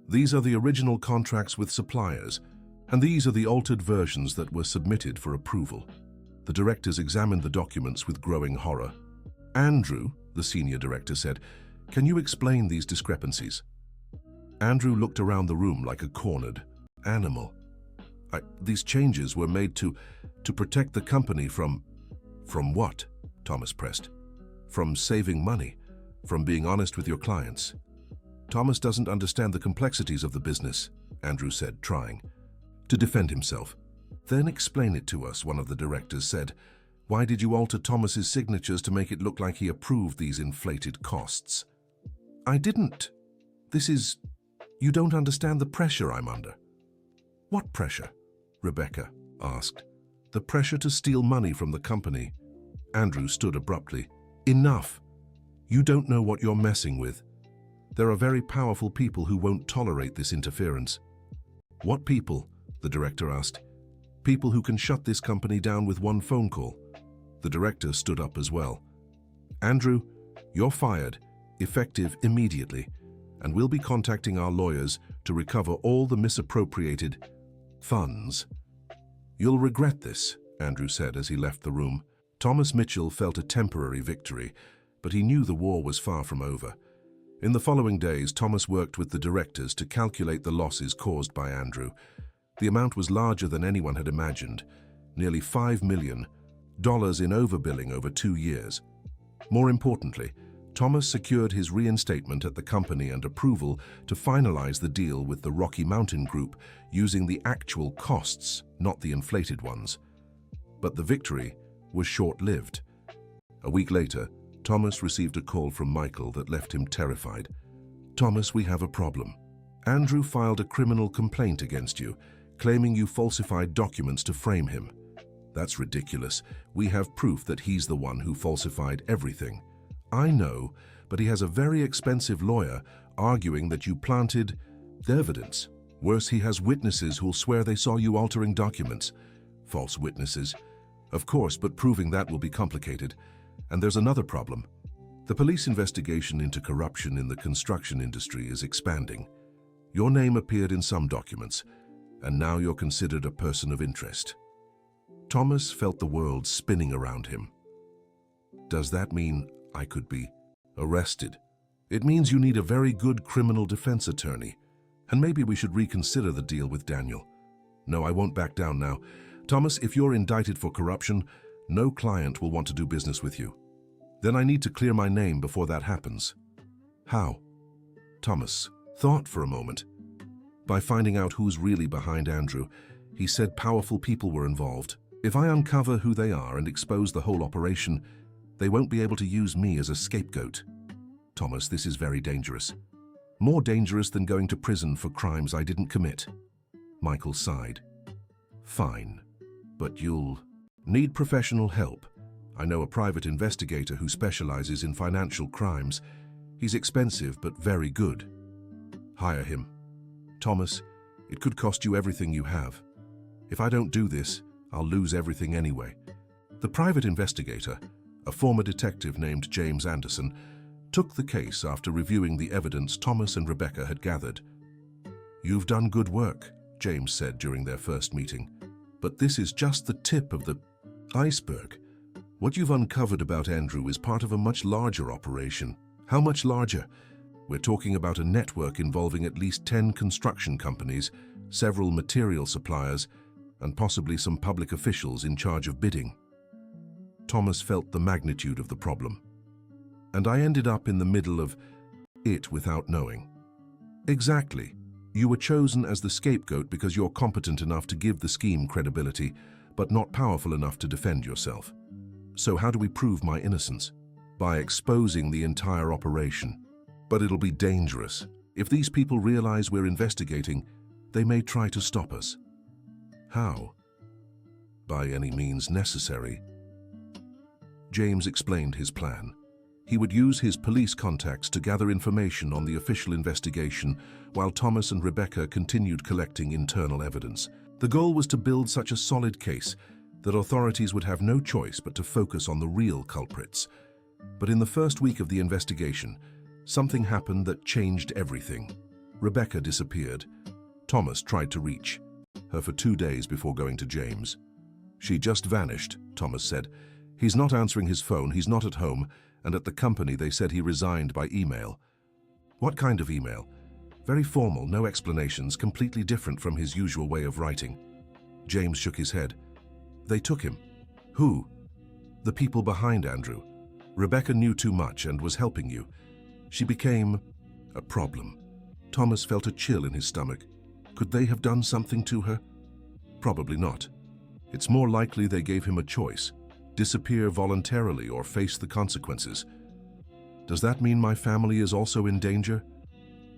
these are the original contracts with suppliers, and these are the altered versions that were submitted for approval. The directors examined the documents with growing horror. Andrew, the senior director said, can you explain these discrepancies? Andrew looked around the room like a cornered animal. These changes were made to protect the company from what? Thomas pressed. From saving money, from being honest with your clients. Thomas doesn't understand the complexities of the business, Andrew said, trying to defend himself. Then explain it to us, one of the directors said. Why did you alter Thomas's signatures to make it look like he approved these inflated costs? I didn't. You don't understand the pressure I'm under. What pressure? Rebecca asked. The pressure to steal money from the company. Andrew stood abruptly. Enough. You don't know what you're messing with. There are very powerful people who won't tolerate this interference. What people? The director asked. People who can shut this company down with one phone call. The director stood up as well. Andrew, you're fired, effective immediately, and we'll be contacting our lawyers to recover all the misappropriated funds. You'll regret this, Andrew said as he left the room. Thomas Mitchell felt a temporary victory, but he knew the war was far from over. In the following days, Thomas worked with the directors to calculate the losses caused by Andrew. The amount was larger than anyone had imagined, nearly $5 million in overbilling over 2 years. More importantly, Thomas secured his reinstatement at the company and approval to finalize the deal with the Rocky Mountain Group using the actual costs, not the inflated ones. But the victory was short-lived. A week later, Thomas received a call from Michael that left him terrified. Thomas, we have a problem. Andrew filed a criminal complaint against you, claiming you falsified documents to frame him. That's ridiculous. We have proof that he's the one who falsified everything. I know, but he has a very expensive lawyer arguing that you planted evidence. Worse, he has witnesses who'll swear they saw you altering documents. False witnesses. Of course, but proving that will be complicated. And there's another problem. The police investigation into corruption in the construction industry is expanding. Your name appeared in some documents, and now you're considered a person of interest. Thomas felt the world spinning around him. Does that mean I could be arrested? It means you need a very good criminal defense attorney, and maybe we should reconsider the deal with Daniel. No, I won't back down now. Thomas, if you're indicted for corruption, no client will want to do business with you. Then I need to clear my name before that happens. How? Thomas thought for a moment. By finding out who's really behind Andrew, he said powerful people were involved. If I uncover who they are and expose the whole operation, they won't be able to use me as a scapegoat. Thomas, this is very dangerous. More dangerous than going to prison for crimes I didn't commit. Michael sighed. Fine, but you'll need professional help. I know a private investigator who specializes in financial crimes. He's expensive but very good. Hire him. Thomas, it could cost you everything you have. If I don't do this, I'll lose everything anyway. The private investigator, a former detective named James Anderson, took the case after reviewing the evidence Thomas and Rebecca had gathered. You've done good work, James said during their first meeting. But this is just the tip of the iceberg. What you've uncovered about Andrew is part of a much larger operation. How much larger? We're talking about a network involving at least 10 construction companies, several material suppliers, and possibly some public officials in charge of bidding. Thomas felt the magnitude of the problem. And I ended up in the middle of it without knowing. Exactly. You were chosen as the scapegoat because you're competent enough to give the scheme credibility, but not powerful enough to defend yourself. So how do we prove my innocence? By exposing the entire operation. But it'll be dangerous. If these people realize we're investigating, they may try to stop us. How? By any means necessary. James explained his plan. He would use his police contacts to gather information on the official investigation while Thomas and Rebecca continued collecting internal evidence. The goal was to build such a solid case that authorities would have no choice but to focus on the real culprits. But in the first week of the investigation, something happened that changed everything. Rebecca disappeared. Thomas tried to reach her for 2 days before going to James. She just vanished, Thomas said. He's not answering his phone, he's not at home, and at the company they said he resigned by email. What kind of email? Very formal, no explanations, completely different from his usual way of writing. James shook his head. They took him. Who? The people behind Andrew. Rebecca knew too much and was helping you. She became a problem. Thomas felt a chill in his stomach. Could they have done something to her? Probably not. It's more likely they gave him a choice. Disappear voluntarily or face the consequences. Does that mean my family is also in danger?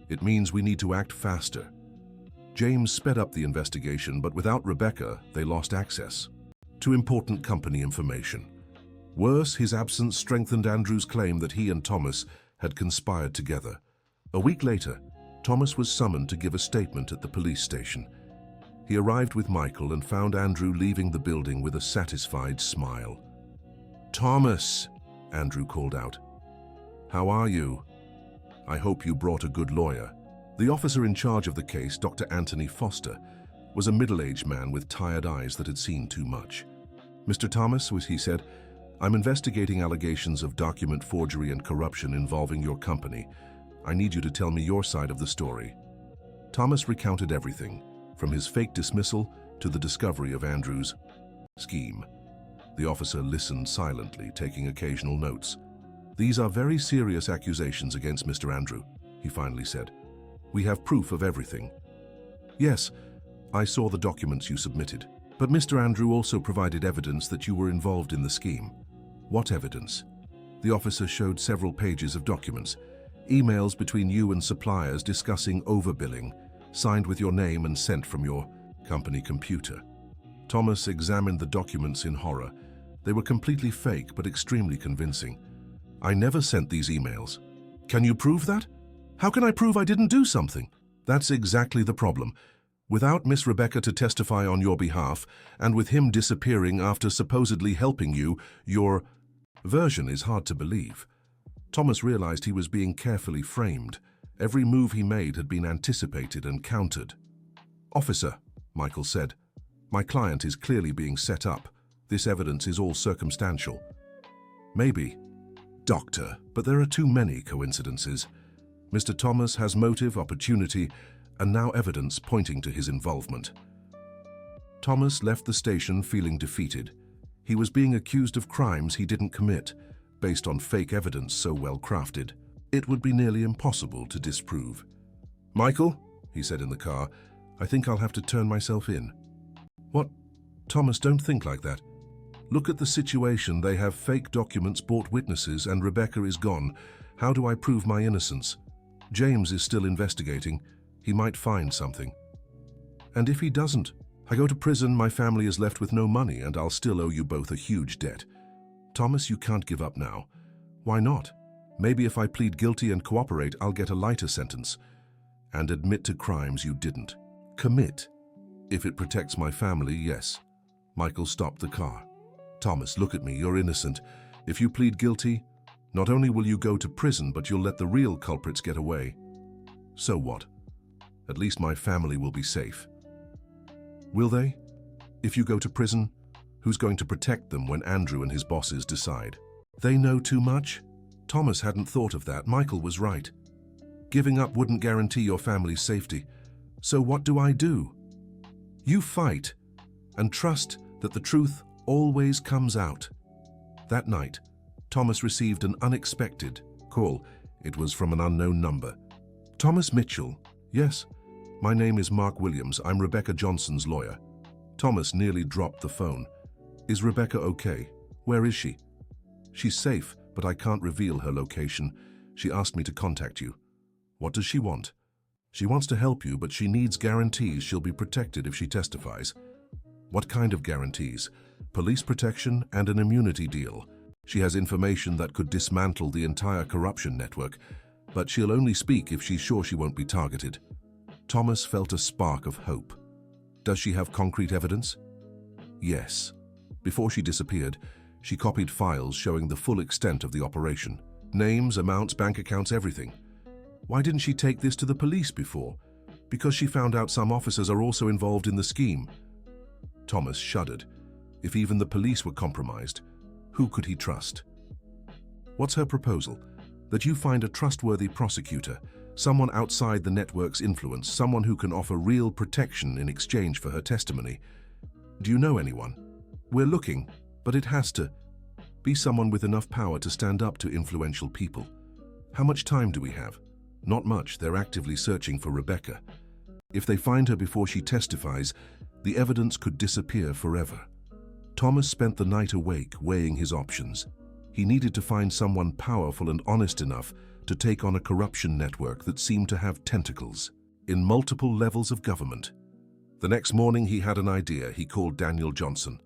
It means we need to act faster. James sped up the investigation, but without Rebecca, they lost access to important company information. Worse, his absence strengthened Andrew's claim that he and Thomas had conspired together. A week later, Thomas was summoned to give a statement at the police station. He arrived with Michael and found Andrew leaving the building with a satisfied smile. "Thomas," Andrew called out. "How are you? I hope you brought a good lawyer." The officer in charge of the case, Dr. Anthony Foster, was a middle-aged man with tired eyes that had seen too much. "Mr. Thomas," he said, "I'm investigating allegations of document forgery and corruption involving your company. I need you to tell me your side of the story." Thomas recounted everything, from his fake dismissal to the discovery of Andrew's scheme. The officer listened silently, taking occasional notes. "These are very serious accusations against Mr. Andrew," he finally said. "We have proof of everything." "Yes, I saw the documents you submitted. But Mr. Andrew also provided evidence that you were involved in the scheme." "What evidence?" The officer showed several pages of documents, emails between you and suppliers discussing overbilling, signed with your name and sent from your company computer. Thomas examined the documents in horror. They were completely fake but extremely convincing. "I never sent these emails." "Can you prove that?" "How can I prove I didn't do something?" "That's exactly the problem. Without Miss Rebecca to testify on your behalf, and with him disappearing after supposedly helping you, your version is hard to believe." Thomas realized he was being carefully framed. Every move he made had been anticipated and countered. "Officer," Michael said, "my client is clearly being set up. This evidence is all circumstantial." "Maybe, Doctor, but there are too many coincidences. Mr. Thomas has motive, opportunity, and now evidence pointing to his involvement." Thomas left the station feeling defeated. He was being accused of crimes he didn't commit, based on fake evidence so well crafted. It would be nearly impossible to disprove. "Michael," he said in the car, "I think I'll have to turn myself in." "What? Thomas, don't think like that. Look at the situation. They have fake documents, bought witnesses, and Rebecca is gone. How do I prove my innocence? James is still investigating. He might find something. And if he doesn't, I go to prison, my family is left with no money, and I'll still owe you both a huge debt. Thomas, you can't give up now." "Why not? Maybe if I plead guilty and cooperate, I'll get a lighter sentence. And admit to crimes you didn't commit. If it protects my family, yes." Michael stopped the car. "Thomas, look at me, you're innocent. If you plead guilty, not only will you go to prison, but you'll let the real culprits get away. So what? At least my family will be safe." "Will they? If you go to prison, who's going to protect them when Andrew and his bosses decide? They know too much?" Thomas hadn't thought of that. Michael was right. Giving up wouldn't guarantee your family's safety. So what do I do? You fight, and trust that the truth always comes out. That night, Thomas received an unexpected call. It was from an unknown number. "Thomas Mitchell." "Yes, my name is Mark Williams. I'm Rebecca Johnson's lawyer." Thomas nearly dropped the phone. "Is Rebecca okay? Where is she?" "She's safe, but I can't reveal her location. She asked me to contact you." "What does she want?" "She wants to help you, but she needs guarantees she'll be protected if she testifies." "What kind of guarantees?" "Police protection and an immunity deal. She has information that could dismantle the entire corruption network, but she'll only speak if she's sure she won't be targeted." Thomas felt a spark of hope. "Does she have concrete evidence?" "Yes. Before she disappeared, she copied files showing the full extent of the operation. Names, amounts, bank accounts, everything." "Why didn't she take this to the police before?" "Because she found out some officers are also involved in the scheme." Thomas shuddered. If even the police were compromised, who could he trust? "What's her proposal?" "That you find a trustworthy prosecutor, someone outside the network's influence, someone who can offer real protection in exchange for her testimony." "Do you know anyone?" "We're looking, but it has to be someone with enough power to stand up to influential people." "How much time do we have?" "Not much. They're actively searching for Rebecca. If they find her before she testifies, the evidence could disappear forever." Thomas spent the night awake, weighing his options. He needed to find someone powerful and honest enough to take on a corruption network that seemed to have tentacles in multiple levels of government. The next morning he had an idea. He called Daniel Johnson.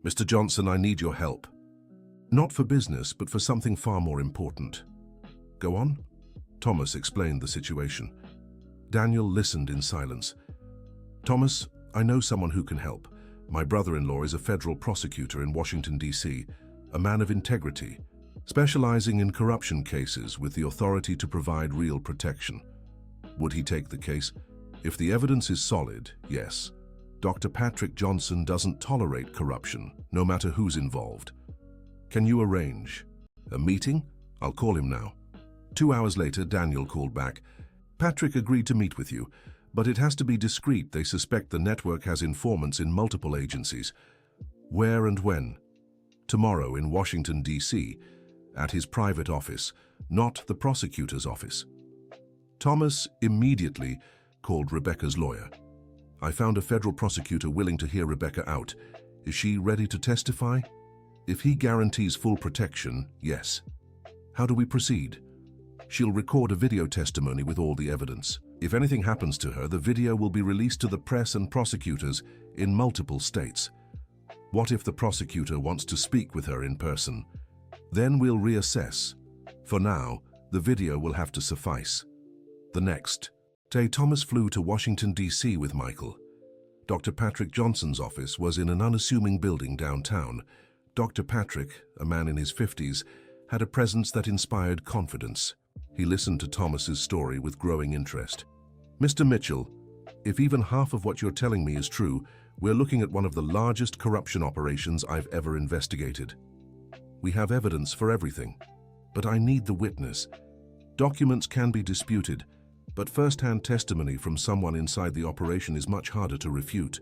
"Mr. Johnson, I need your help." Not for business, but for something far more important. Go on? Thomas explained the situation. Daniel listened in silence. Thomas, I know someone who can help. My brother-in-law is a federal prosecutor in Washington, D.C., a man of integrity, specializing in corruption cases with the authority to provide real protection. Would he take the case? If the evidence is solid, yes. Dr. Patrick Johnson doesn't tolerate corruption, no matter who's involved. Can you arrange a meeting? I'll call him now. 2 hours later, Daniel called back. Patrick agreed to meet with you, but it has to be discreet. They suspect the network has informants in multiple agencies. Where and when? Tomorrow in Washington, D.C., at his private office, not the prosecutor's office. Thomas immediately called Rebecca's lawyer. I found a federal prosecutor willing to hear Rebecca out. Is she ready to testify? If he guarantees full protection, yes. How do we proceed? She'll record a video testimony with all the evidence. If anything happens to her, the video will be released to the press and prosecutors in multiple states. What if the prosecutor wants to speak with her in person? Then we'll reassess. For now, the video will have to suffice. The next day, Thomas flew to Washington, D.C. with Michael. Dr. Patrick Johnson's office was in an unassuming building downtown. Dr. Patrick, a man in his 50s, had a presence that inspired confidence. He listened to Thomas's story with growing interest. Mr. Mitchell, if even half of what you're telling me is true, we're looking at one of the largest corruption operations I've ever investigated. We have evidence for everything, but I need the witness. Documents can be disputed, but first-hand testimony from someone inside the operation is much harder to refute.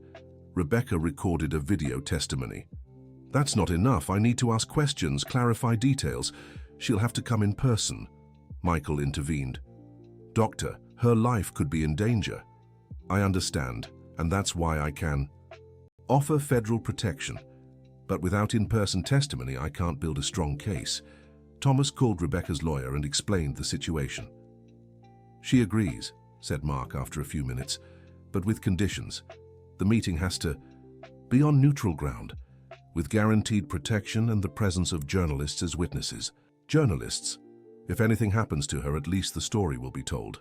Rebecca recorded a video testimony. That's not enough. I need to ask questions, clarify details. She'll have to come in person. Michael intervened. Doctor, her life could be in danger. I understand, and that's why I can offer federal protection. But without in-person testimony, I can't build a strong case. Thomas called Rebecca's lawyer and explained the situation. She agrees, said Mark after a few minutes, but with conditions. The meeting has to be on neutral ground, with guaranteed protection and the presence of journalists as witnesses. Journalists. If anything happens to her, at least the story will be told.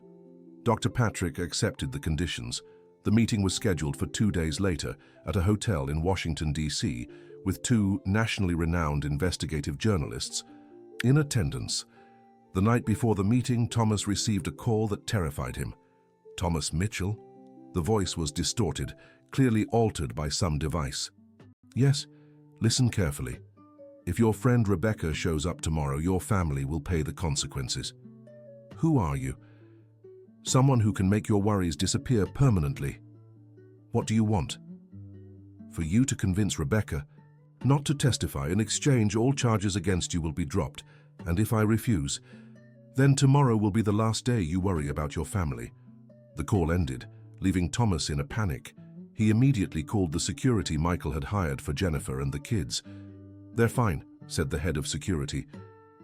Dr. Patrick accepted the conditions. The meeting was scheduled for 2 days later at a hotel in Washington, D.C., with 2 nationally renowned investigative journalists in attendance. The night before the meeting, Thomas received a call that terrified him. Thomas Mitchell? The voice was distorted, clearly altered by some device. Yes, listen carefully. If your friend Rebecca shows up tomorrow, your family will pay the consequences. Who are you? Someone who can make your worries disappear permanently. What do you want? For you to convince Rebecca not to testify. In exchange, all charges against you will be dropped, and if I refuse, then tomorrow will be the last day you worry about your family. The call ended, leaving Thomas in a panic. He immediately called the security Michael had hired for Jennifer and the kids. They're fine, said the head of security,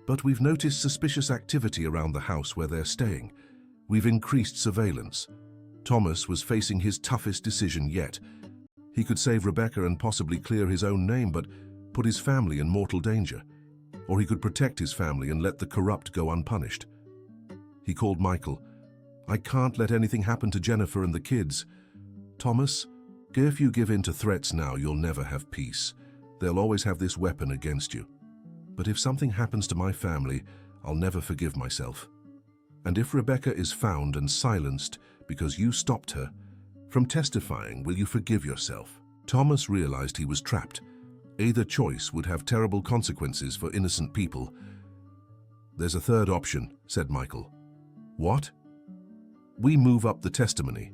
but we've noticed suspicious activity around the house where they're staying. We've increased surveillance. Thomas was facing his toughest decision yet. He could save Rebecca and possibly clear his own name, but put his family in mortal danger. Or he could protect his family and let the corrupt go unpunished. He called Michael. I can't let anything happen to Jennifer and the kids. Thomas, if you give in to threats now, you'll never have peace. They'll always have this weapon against you. But if something happens to my family, I'll never forgive myself. And if Rebecca is found and silenced because you stopped her from testifying, will you forgive yourself? Thomas realized he was trapped. Either choice would have terrible consequences for innocent people. There's a third option, said Michael. What? We move up the testimony.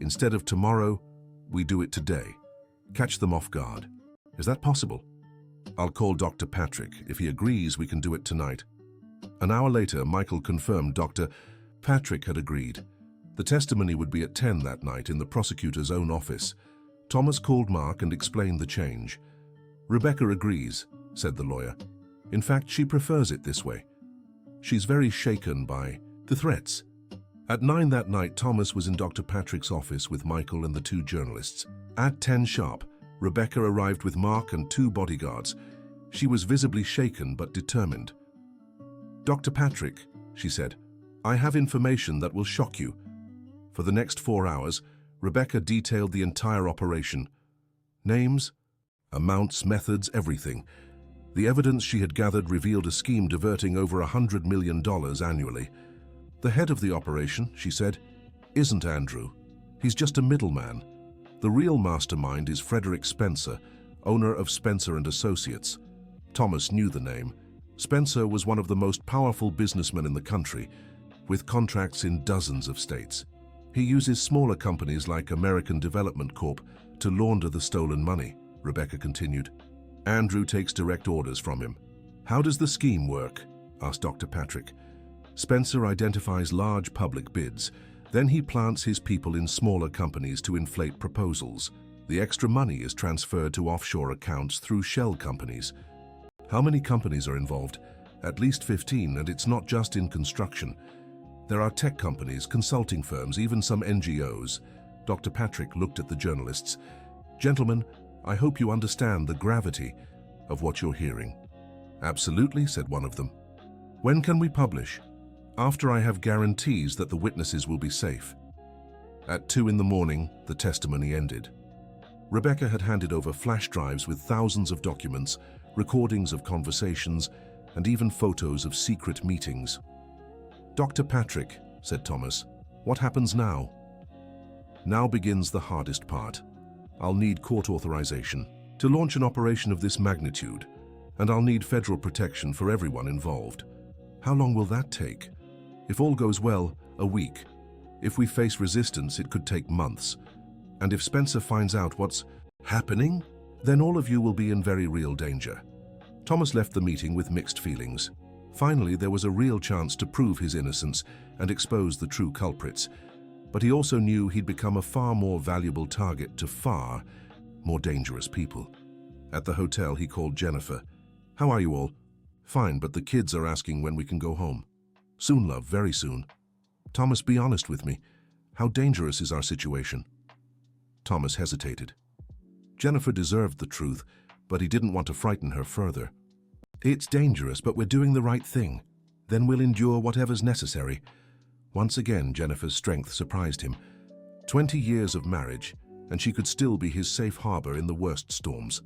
Instead of tomorrow, we do it today. Catch them off guard. Is that possible? I'll call Dr. Patrick. If he agrees, we can do it tonight. An hour later, Michael confirmed Dr. Patrick had agreed. The testimony would be at 10 that night in the prosecutor's own office. Thomas called Mark and explained the change. Rebecca agrees, said the lawyer. In fact, she prefers it this way. She's very shaken by the threats. At 9 that night, Thomas was in Dr. Patrick's office with Michael and the 2 journalists. At 10 sharp, Rebecca arrived with Mark and 2 bodyguards. She was visibly shaken but determined. "Dr. Patrick," she said, "I have information that will shock you." For the next 4 hours, Rebecca detailed the entire operation. Names, amounts, methods, everything. The evidence she had gathered revealed a scheme diverting over $100 million annually. "The head of the operation," she said, "isn't Andrew. He's just a middleman. The real mastermind is Frederick Spencer, owner of Spencer and Associates." Thomas knew the name. Spencer was one of the most powerful businessmen in the country, with contracts in dozens of states. He uses smaller companies like American Development Corp. to launder the stolen money, Rebecca continued. Andrew takes direct orders from him. "How does the scheme work?" asked Dr. Patrick. "Spencer identifies large public bids. Then he plants his people in smaller companies to inflate proposals. The extra money is transferred to offshore accounts through shell companies." "How many companies are involved?" "At least 15, and it's not just in construction. There are tech companies, consulting firms, even some NGOs. Dr. Patrick looked at the journalists. "Gentlemen, I hope you understand the gravity of what you're hearing." "Absolutely," said one of them. "When can we publish?" "After I have guarantees that the witnesses will be safe." At 2 in the morning, the testimony ended. Rebecca had handed over flash drives with thousands of documents, recordings of conversations, and even photos of secret meetings. "Dr. Patrick," said Thomas, "what happens now?" "Now begins the hardest part. I'll need court authorization to launch an operation of this magnitude, and I'll need federal protection for everyone involved." "How long will that take?" "If all goes well, a week. If we face resistance, it could take months. And if Spencer finds out what's happening, then all of you will be in very real danger." Thomas left the meeting with mixed feelings. Finally, there was a real chance to prove his innocence and expose the true culprits. But he also knew he'd become a far more valuable target to far more dangerous people. At the hotel, he called Jennifer. "How are you all?" "Fine, but the kids are asking when we can go home." "Soon, love, very soon." "Thomas, be honest with me. How dangerous is our situation?" Thomas hesitated. Jennifer deserved the truth, but he didn't want to frighten her further. "It's dangerous, but we're doing the right thing. Then we'll endure whatever's necessary." Once again, Jennifer's strength surprised him. 20 years of marriage, and she could still be his safe harbor in the worst storms.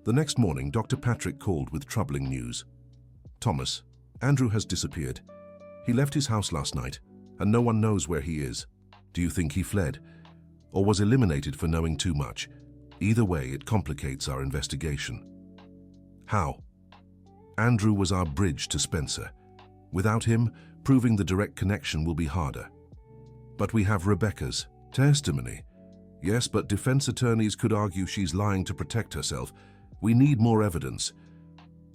The next morning, Dr. Patrick called with troubling news. "Thomas, Andrew has disappeared. He left his house last night, and no one knows where he is. Do you think he fled? Or was eliminated for knowing too much? Either way, it complicates our investigation." "How?" "Andrew was our bridge to Spencer. Without him, proving the direct connection will be harder." "But we have Rebecca's testimony." "Yes, but defense attorneys could argue she's lying to protect herself. We need more evidence."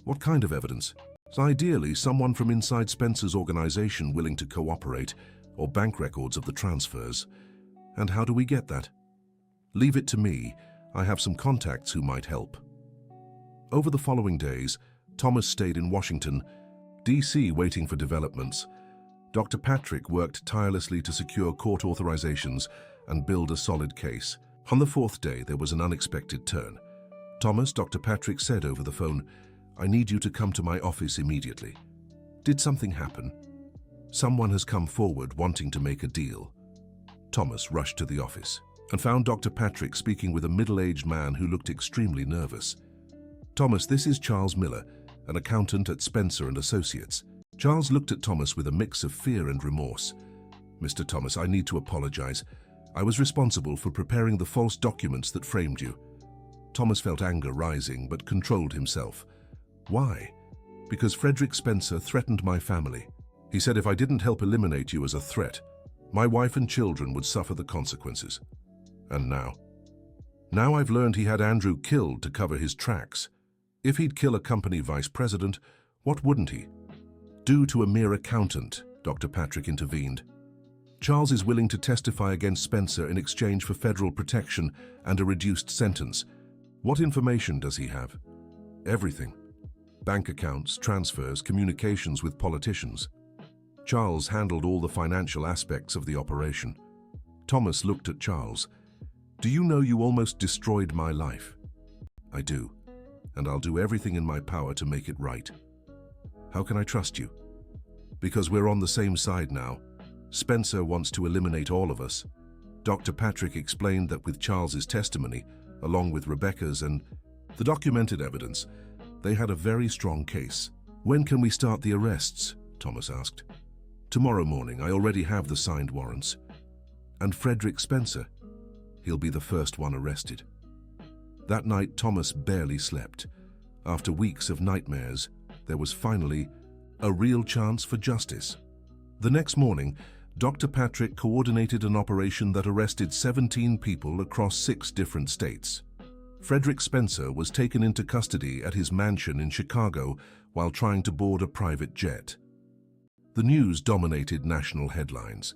"What kind of evidence?" "Ideally, someone from inside Spencer's organization willing to cooperate, or bank records of the transfers." "And how do we get that?" "Leave it to me. I have some contacts who might help." Over the following days, Thomas stayed in Washington, D.C., waiting for developments. Dr. Patrick worked tirelessly to secure court authorizations and build a solid case. On the 4th day, there was an unexpected turn. "Thomas," Dr. Patrick said over the phone, "I need you to come to my office immediately." "Did something happen?" "Someone has come forward wanting to make a deal." Thomas rushed to the office and found Dr. Patrick speaking with a middle-aged man who looked extremely nervous. "Thomas, this is Charles Miller, an accountant at Spencer and Associates." Charles looked at Thomas with a mix of fear and remorse. "Mr. Thomas, I need to apologize. I was responsible for preparing the false documents that framed you." Thomas felt anger rising, but controlled himself. "Why?" "Because Frederick Spencer threatened my family. He said if I didn't help eliminate you as a threat, my wife and children would suffer the consequences." "And now?" "Now I've learned he had Andrew killed to cover his tracks. If he'd kill a company vice president, what wouldn't he do to a mere accountant?" Dr. Patrick intervened. "Charles is willing to testify against Spencer in exchange for federal protection and a reduced sentence. What information does he have?" "Everything. Bank accounts, transfers, communications with politicians. Charles handled all the financial aspects of the operation." Thomas looked at Charles. "Do you know you almost destroyed my life?" "I do. and I'll do everything in my power to make it right. How can I trust you? Because we're on the same side now. Spencer wants to eliminate all of us. Dr. Patrick explained that with Charles's testimony, along with Rebecca's and the documented evidence, they had a very strong case. When can we start the arrests? Thomas asked. Tomorrow morning. I already have the signed warrants. And Frederick Spencer? He'll be the first one arrested. That night, Thomas barely slept. After weeks of nightmares, there was finally a real chance for justice. The next morning, Dr. Patrick coordinated an operation that arrested 17 people across 6 different states. Frederick Spencer was taken into custody at his mansion in Chicago while trying to board a private jet. The news dominated national headlines.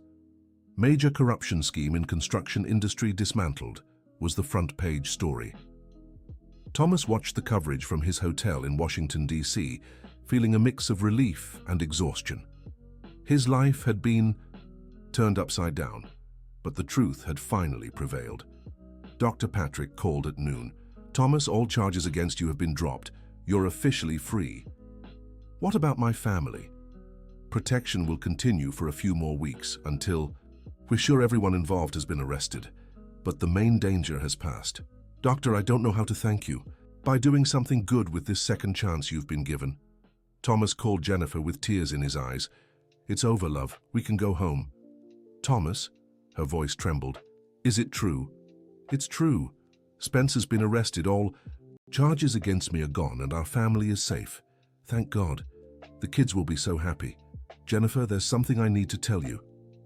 Major corruption scheme in construction industry dismantled was the front page story. Thomas watched the coverage from his hotel in Washington, D.C., feeling a mix of relief and exhaustion. His life had been turned upside down, but the truth had finally prevailed. Dr. Patrick called at noon. Thomas, all charges against you have been dropped. You're officially free. What about my family? Protection will continue for a few more weeks until we're sure everyone involved has been arrested. But the main danger has passed. Doctor, I don't know how to thank you. By doing something good with this second chance you've been given. Thomas called Jennifer with tears in his eyes. It's over, love. We can go home. Thomas, her voice trembled. Is it true? It's true. Spencer's been arrested. All charges against me are gone and our family is safe. Thank God. The kids will be so happy. Jennifer, there's something I need to tell you.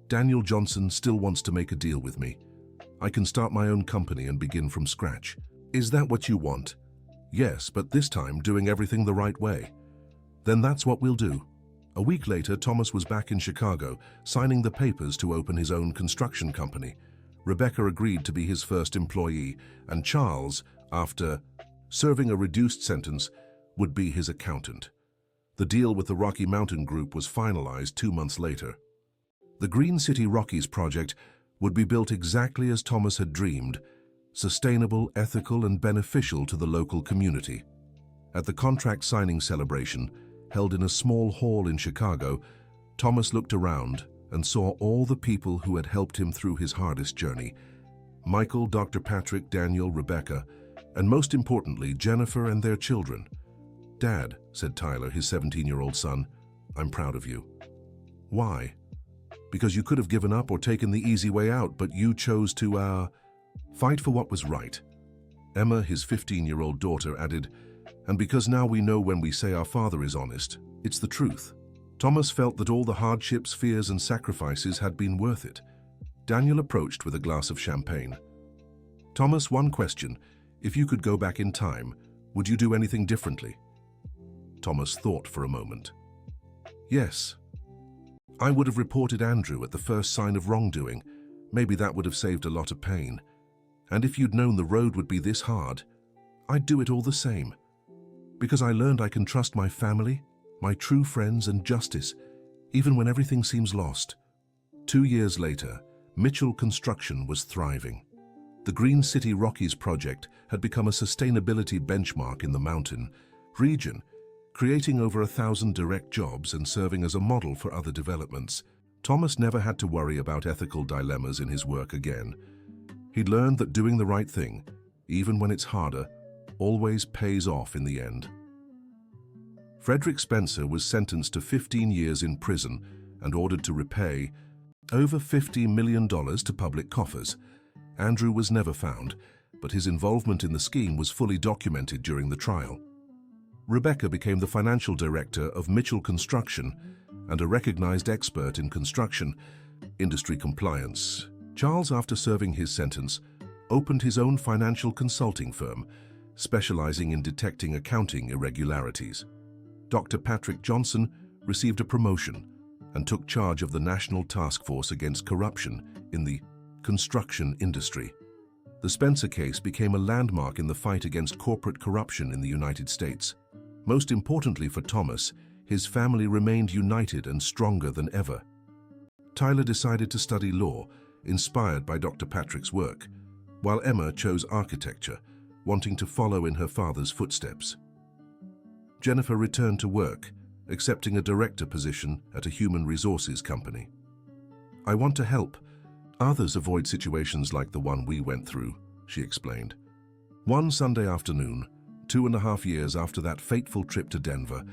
Daniel Johnson still wants to make a deal with me. I can start my own company and begin from scratch. Is that what you want? Yes, but this time doing everything the right way. Then that's what we'll do. A week later, Thomas was back in Chicago, signing the papers to open his own construction company. Rebecca agreed to be his first employee, and Charles, after serving a reduced sentence, would be his accountant. The deal with the Rocky Mountain Group was finalized 2 months later. The Green City Rockies project would be built exactly as Thomas had dreamed, sustainable, ethical, and beneficial to the local community. At the contract signing celebration, held in a small hall in Chicago, Thomas looked around and saw all the people who had helped him through his hardest journey. Michael, Dr. Patrick, Daniel, Rebecca, and most importantly, Jennifer and their children. Dad, said Tyler, his 17-year-old son, I'm proud of you. Why? Because you could have given up or taken the easy way out, but you chose to, fight for what was right. Emma, his 15-year-old daughter, added, and because now we know when we say our father is honest, it's the truth. Thomas felt that all the hardships, fears, and sacrifices had been worth it. Daniel approached with a glass of champagne. Thomas, one question. If you could go back in time, would you do anything differently? Thomas thought for a moment. Yes. I would have reported Andrew at the first sign of wrongdoing. Maybe that would have saved a lot of pain. And if you'd known the road would be this hard, I'd do it all the same. Because I learned I can trust my family, my true friends, and justice, even when everything seems lost. 2 years later, Mitchell Construction was thriving. The Green City Rockies project had become a sustainability benchmark in the mountain region, creating over 1,000 direct jobs and serving as a model for other developments. Thomas never had to worry about ethical dilemmas in his work again. He'd learned that doing the right thing, even when it's harder, always pays off in the end. Frederick Spencer was sentenced to 15 years in prison and ordered to repay over $50 million to public coffers. Andrew was never found, but his involvement in the scheme was fully documented during the trial. Rebecca became the financial director of Mitchell Construction and a recognized expert in construction industry compliance. Charles, after serving his sentence, opened his own financial consulting firm, specializing in detecting accounting irregularities. Dr. Patrick Johnson received a promotion and took charge of the National Task Force Against Corruption in the construction industry. The Spencer case became a landmark in the fight against corporate corruption in the United States. Most importantly for Thomas, his family remained united and stronger than ever. Tyler decided to study law, inspired by Dr. Patrick's work, while Emma chose architecture, wanting to follow in her father's footsteps. Jennifer returned to work, accepting a director position at a human resources company. "I want to help others avoid situations like the one we went through," she explained. One Sunday afternoon, 2.5 years after that fateful trip to Denver,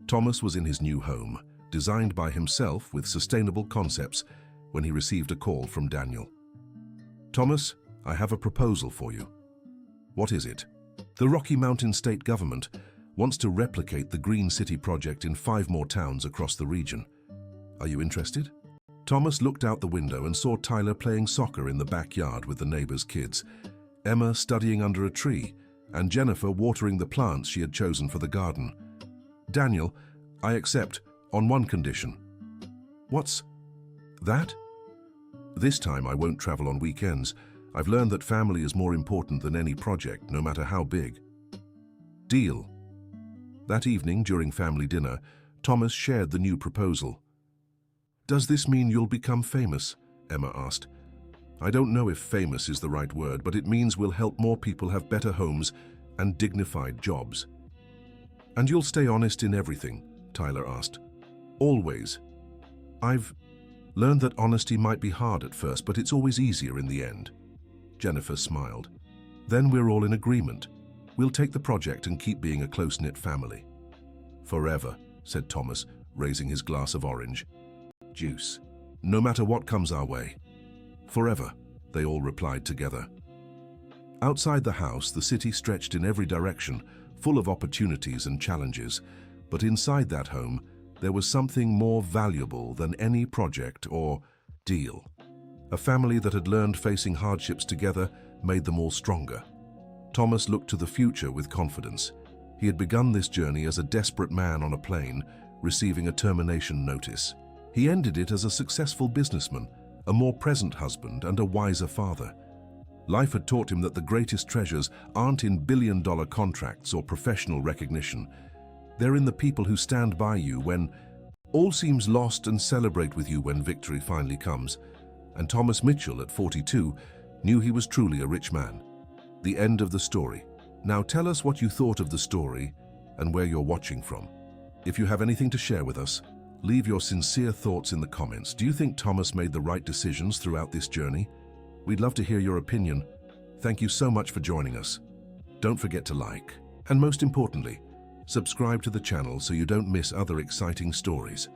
Thomas was in his new home, designed by himself with sustainable concepts, when he received a call from Daniel. "Thomas, I have a proposal for you." "What is it?" "The Rocky Mountain State Government wants to replicate the Green City project in 5 more towns across the region. Are you interested?" Thomas looked out the window and saw Tyler playing soccer in the backyard with the neighbor's kids, Emma studying under a tree, and Jennifer watering the plants she had chosen for the garden. "Daniel, I accept, on one condition." "What's that?" "This time I won't travel on weekends. I've learned that family is more important than any project, no matter how big." "Deal." That evening, during family dinner, Thomas shared the new proposal. "Does this mean you'll become famous?" Emma asked. "I don't know if famous is the right word, but it means we'll help more people have better homes and dignified jobs." "And you'll stay honest in everything?" Tyler asked. "Always. I've learned that honesty might be hard at first, but it's always easier in the end." Jennifer smiled. "Then we're all in agreement. We'll take the project and keep being a close-knit family." "Forever," said Thomas, raising his glass of orange juice. "No matter what comes our way." "Forever," they all replied together. Outside the house, the city stretched in every direction, full of opportunities and challenges. But inside that home, there was something more valuable than any project or deal. A family that had learned facing hardships together made them all stronger. Thomas looked to the future with confidence. He had begun this journey as a desperate man on a plane, receiving a termination notice. He ended it as a successful businessman, a more present husband, and a wiser father. Life had taught him that the greatest treasures aren't in billion-dollar contracts or professional recognition. They're in the people who stand by you when all seems lost and celebrate with you when victory finally comes. And Thomas Mitchell, at 42, knew he was truly a rich man. The end of the story. Now tell us what you thought of the story and where you're watching from. If you have anything to share with us, leave your sincere thoughts in the comments. Do you think Thomas made the right decisions throughout this journey? We'd love to hear your opinion. Thank you so much for joining us. Don't forget to like, and most importantly, subscribe to the channel so you don't miss other exciting stories.